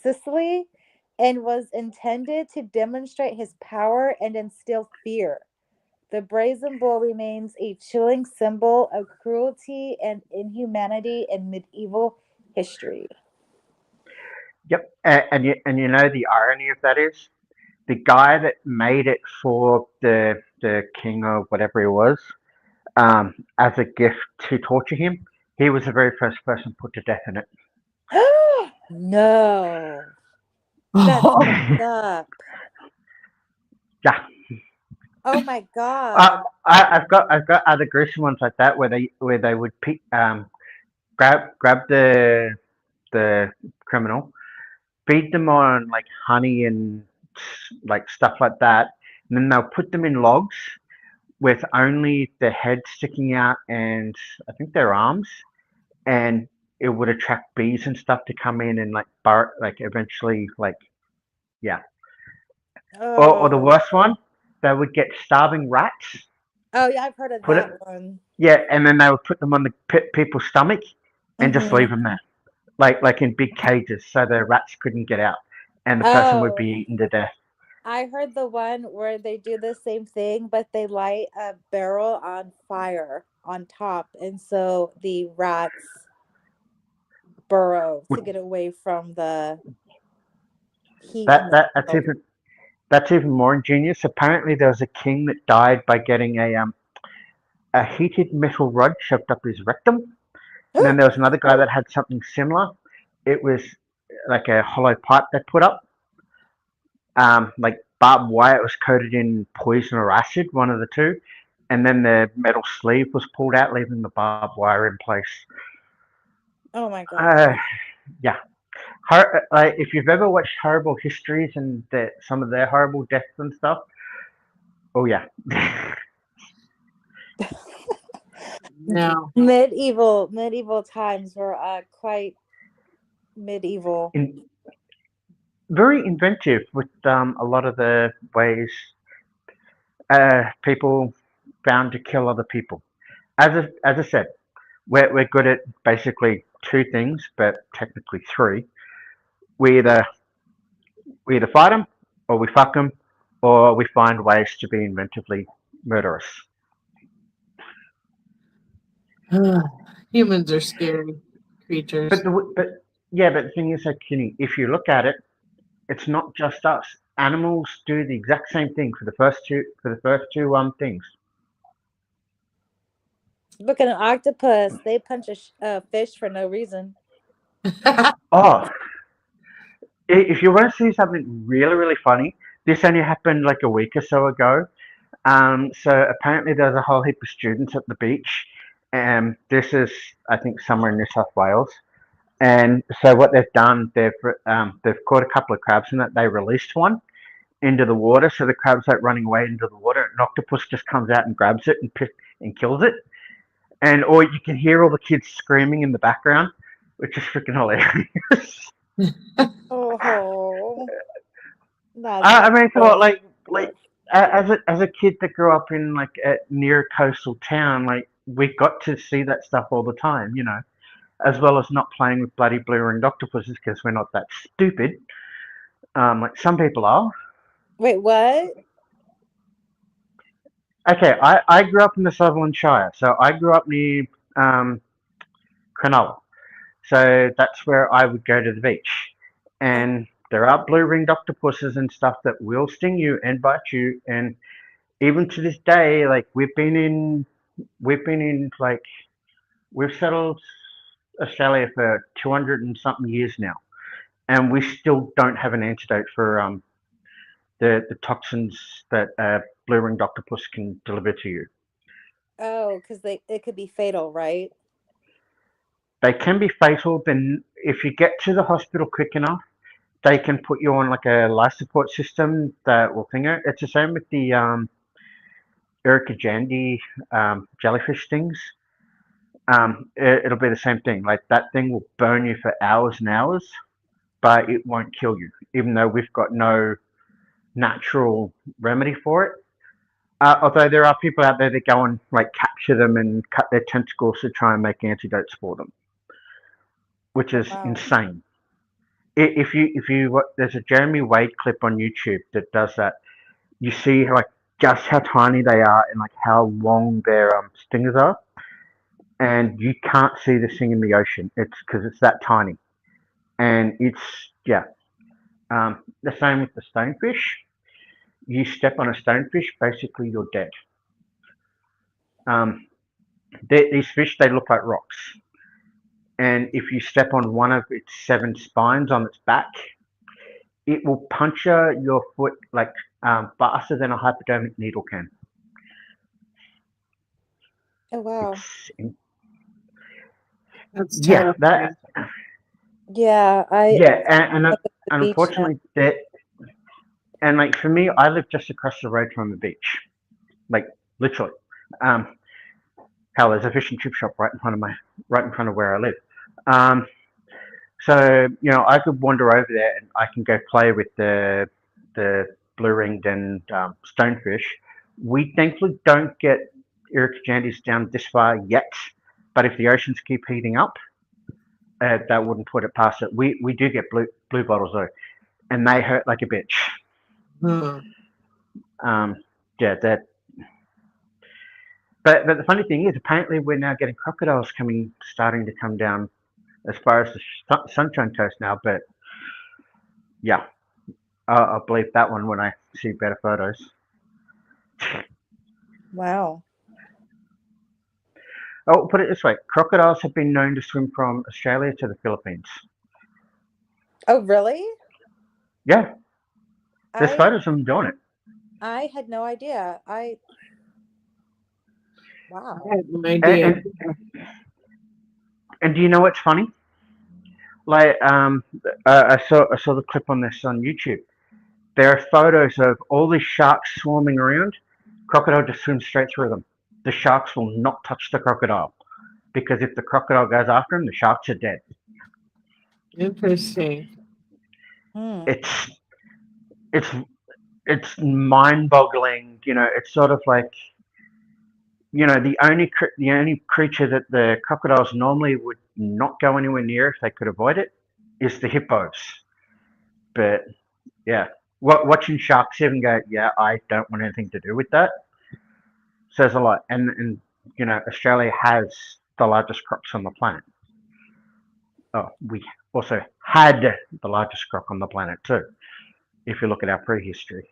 Sicily, and was intended to demonstrate his power and instill fear. The brazen bull remains a chilling symbol of cruelty and inhumanity in medieval history. Yep. And you know the irony of that is the guy that made it for the king or whatever he was, as a gift to torture him, he was the very first person put to death in it. No, that's fucked up. Yeah. Oh my Uh, god. I've got other gruesome ones like that where they would grab the criminal, feed them on like honey and like stuff like that, and then they'll put them in logs with only the head sticking out and I think their arms, and it would attract bees and stuff to come in and like eventually yeah. Or the Oh. worst one, they would get starving rats, Oh yeah, I've heard of put that it one. yeah, and then they would put them on the people's stomach and just Mm-hmm. leave them there, like in big cages, so the rats couldn't get out, and the person would be Oh, eaten to death. I heard the one where they do the same thing, but they light a barrel on fire on top, and so the rats burrow to get away from the heat That in the that that's barrel. even that's even more ingenious. Apparently, there was a king that died by getting a heated metal rod shoved up his rectum, and then there was another guy that had something similar. It was like a hollow pipe they put up, like barbed wire. It was coated in poison or acid, one of the two, and then the metal sleeve was pulled out, leaving the barbed wire in place. Oh my god. Uh, yeah. If you've ever watched Horrible Histories and some of their horrible deaths and stuff, oh yeah. No. Medieval times were quite medieval. In, very inventive with a lot of the ways people found to kill other people. As I said, we're good at basically two things, but technically three. We either we either fight them, or we fuck them, or we find ways to be inventively murderous. Humans are scary creatures. But yeah, but the thing is, like, Kynny, if you look at it, it's not just us. Animals do the exact same thing for the first two things. Look at an octopus. They punch a fish for no reason. Oh, if you want to see something really really funny, this only happened like a week or so ago. So apparently there's a whole heap of students at the beach, and this is I think somewhere in New South Wales. And so what they've done, they've caught a couple of crabs in it. They released one, into the water, so the crab's like running away into the water. An octopus just comes out and grabs it and kills it. And or you can hear all the kids screaming in the background, which is freaking hilarious. Oh, that's I mean, come on, awesome. like as a kid that grew up in like a near a coastal town, like we got to see that stuff all the time, as well as not playing with bloody blue-ringed octopuses because we're not that stupid. Like some people are. Wait, what? Okay, I grew up in the Sutherland Shire, so I grew up near um, Cronulla. So that's where I would go to the beach. And there are blue-ringed octopuses and stuff that will sting you and bite you. And even to this day, like we've been in like we've settled Australia for 200 and something years now, and we still don't have an antidote for the toxins that blue-ringed octopus can deliver to you. Oh, because it could be fatal, right? They can be fatal. Then, if you get to the hospital quick enough, they can put you on like a life support system that will thing it. It's the same with the Irukandji jellyfish things. It'll be the same thing. Like that thing will burn you for hours and hours, but it won't kill you, even though we've got no natural remedy for it. Although there are people out there that go and like capture them and cut their tentacles to try and make antidotes for them, which Oh, is wow. insane. If you there's a Jeremy Wade clip on YouTube that does that. You see like just how tiny they are and like how long their stingers are, and you can't see this thing in the ocean. It's because it's that tiny, and it's yeah. The same with the stonefish. You step on a stonefish, basically you're dead. Um, these fish they look like rocks, and if you step on one of its seven spines on its back, it will puncture your foot like faster than a hypodermic needle can. Oh, wow. It's That's yeah, terrifying. Yeah, I yeah, and at the beach now. unfortunately that and like for me, I live just across the road from the beach, like literally. Um, hell, there's a fish and chip shop right in front of where I live. Um, so I could wander over there and I can go play with the blue ringed and stonefish. We thankfully don't get irukandjis down this far yet, but if the oceans keep heating up, that wouldn't put it past it. We do get blue bottles though, and they hurt like a bitch. Hmm. Um, yeah, that. But the funny thing is, apparently we're now getting crocodiles starting to come down as far as the Sunshine Coast now. But yeah, I'll believe that one when I see better photos. Wow. Oh, put it this way: crocodiles have been known to swim from Australia to the Philippines. Oh, really? Yeah, there's I photos of them doing it. I had no idea. I Wow. had no And, idea. and do you know what's funny? Like, I saw the clip on this on YouTube. There are photos of all these sharks swarming around. Crocodile just swims straight through them. The sharks will not touch the crocodile because if the crocodile goes after him, the sharks are dead. Interesting. Hmm. It's it's it's mind-boggling. It's sort of like the only creature that the crocodiles normally would not go anywhere near if they could avoid it is the hippos. But yeah, watching sharks even go, yeah, I don't want anything to do with that says a lot. And Australia has the largest crocs on the planet. Oh, we also had the largest croc on the planet too. If you look at our prehistory,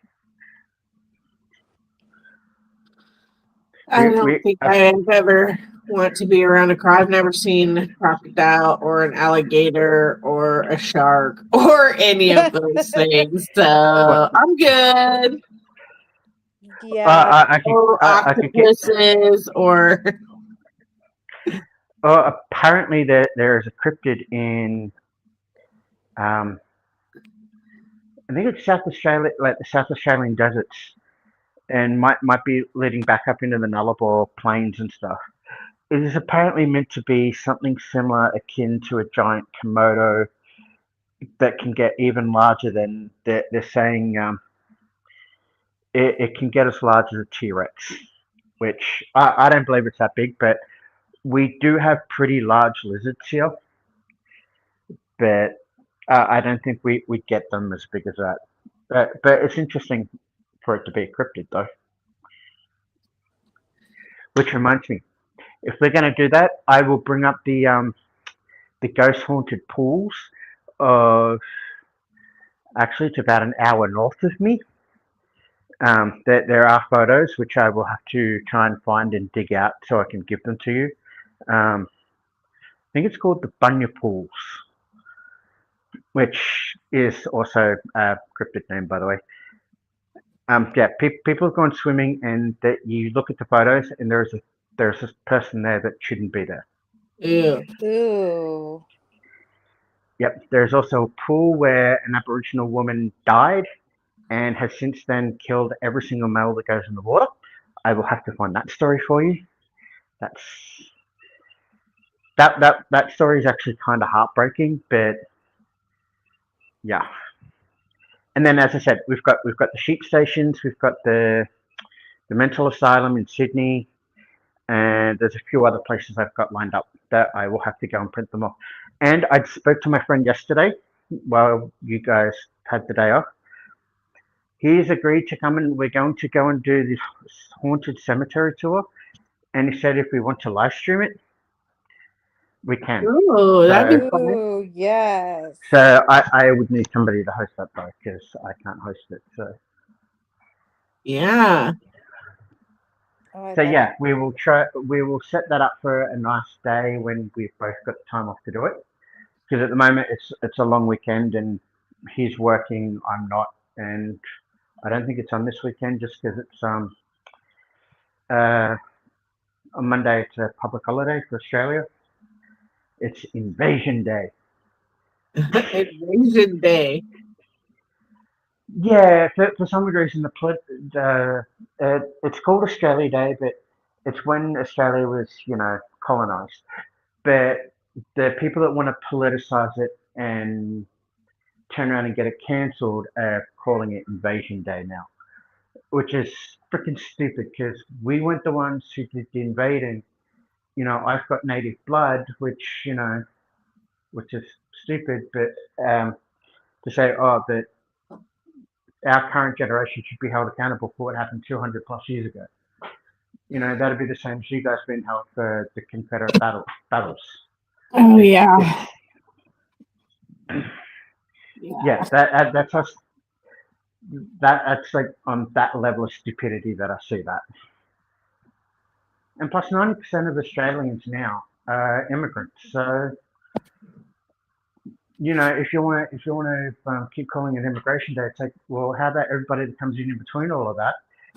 I we don't we think I've ever want to be around a croc. I've never seen a crocodile or an alligator or a shark or any of those things. So well, I'm good. Yeah. Or I could get. octopuses or Apparently, there is a cryptid in um, I think it's South Australia, like the South Australian deserts, and might be leading back up into the Nullarbor plains and stuff. It is apparently meant to be something similar, akin to a giant Komodo that can get even larger than they're saying. It can get as large as a T Rex, which I don't believe it's that big, but we do have pretty large lizards here, but I don't think we get them as big as that. But it's interesting for it to be a cryptid, though. Which reminds me, if we're going to do that, I will bring up the ghost haunted pools of actually it's about an hour north of me. There are photos which I will have to try and find and dig out so I can give them to you. I think it's called the Bunya Pools, which is also a cryptid name, by the way. Yeah, people have gone swimming, and that you look at the photos, and there's a person there that shouldn't be there. Ew. Ooh. Yep. There's also a pool where an Aboriginal woman died and has since then killed every single male that goes in the water. I will have to find that story for you. That's that story is actually kind of heartbreaking, but yeah. And then, as I said, we've got the sheep stations, we've got the mental asylum in Sydney, and there's a few other places I've got lined up that I will have to go and print them off. And I spoke to my friend yesterday while you guys had the day off. He's agreed to come, and we're going to go and do this haunted cemetery tour. And he said if we want to live stream it, we can. Oh, that'd be So, fun. Ooh, yes. so I would need somebody to host that though, because I can't host it. Yeah. Oh, I So love yeah, it. we will try. We will set that up for a nice day when we've both got the time off to do it. Because at the moment it's a long weekend, and he's working. I'm not, and I don't think it's on this weekend just because it's uh on Monday. It's a public holiday for Australia. It's Invasion Day. Invasion Day. Yeah, for some reason it's called Australia Day, but it's when Australia was colonized. But the people that want to politicize it and turn around and get it cancelled are calling it Invasion Day now, which is freaking stupid because we weren't the ones who did the invading. I've got native blood, which is stupid, but to say, oh, that our current generation should be held accountable for what happened 200 plus years ago. That'd be the same as you guys being held for the Confederate battles. Oh It's, yeah. yeah, that's us. That's like on that level of stupidity that I see that. And plus, 90% of Australians now are immigrants. So if you want to keep calling it Immigration Day, it's like, well, how about everybody that comes in between all of that?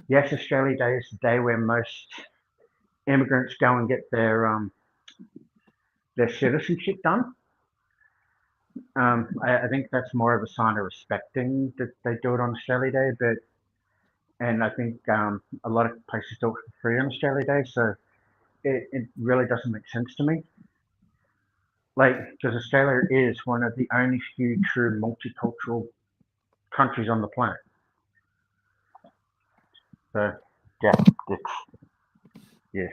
Yes, Australia Day is the day where most immigrants go and get their citizenship done. I think that's more of a sign of respecting that they do it on Australia Day, and I think a lot of places do it for free on Australia Day, so it really doesn't make sense to me. Like, because Australia is one of the only few true multicultural countries on the planet. So, yeah, yeah.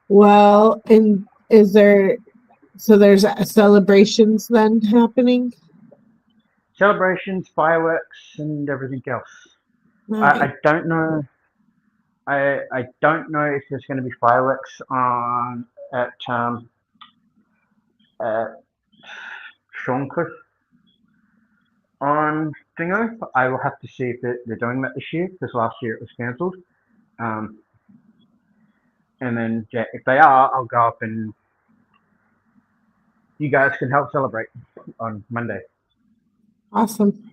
Well, and there's celebrations then happening? Celebrations, fireworks, and everything else. Nice. I don't know. I don't know if there's going to be fireworks on at Shorncliffe on Dingo. I will have to see if they're doing that this year because last year it was cancelled. Um, and then yeah, if they are, I'll go up and you guys can help celebrate on Monday. Awesome.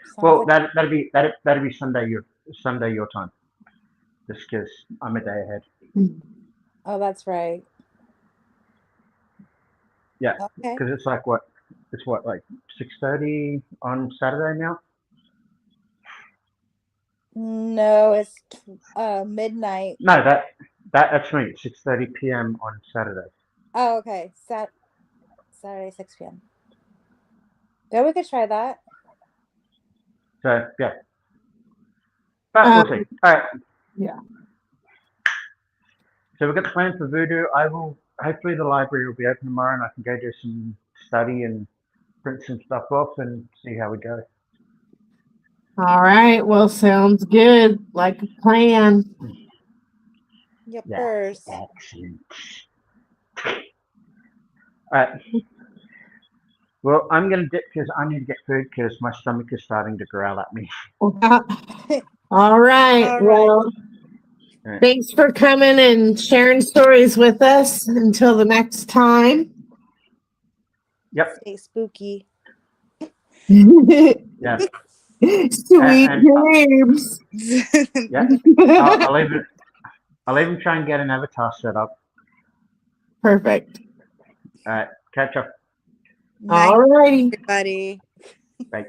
Sounds Well, like that'd be Sunday your time, just because I'm a day ahead. oh, that's right. Yeah, Okay. because it's like what? It's what, like 6:30 on Saturday now? No, it's midnight. No, that's me. 6:30 p.m. on Saturday. Oh, okay. Saturday, 6 p.m. Yeah, we could try that. So yeah, but we'll see. Um, All right. yeah. So we've got the plan for voodoo. I will. Hopefully, the library will be open tomorrow, and I can go do some study and print some stuff off and see how we go. All right. Well, sounds good. Like a plan. Yep, Yeah, first. excellent. All right. Well, I'm gonna dip because I need to get food because my stomach is starting to growl at me. All right. All right. Well, All right. thanks for coming and sharing stories with us. Until the next time. Yep. Stay spooky. Sweet Yeah. And dreams. yeah, I'll even try and get an avatar set up. Perfect. All right. Catch up. Night, All righty. everybody. Bye.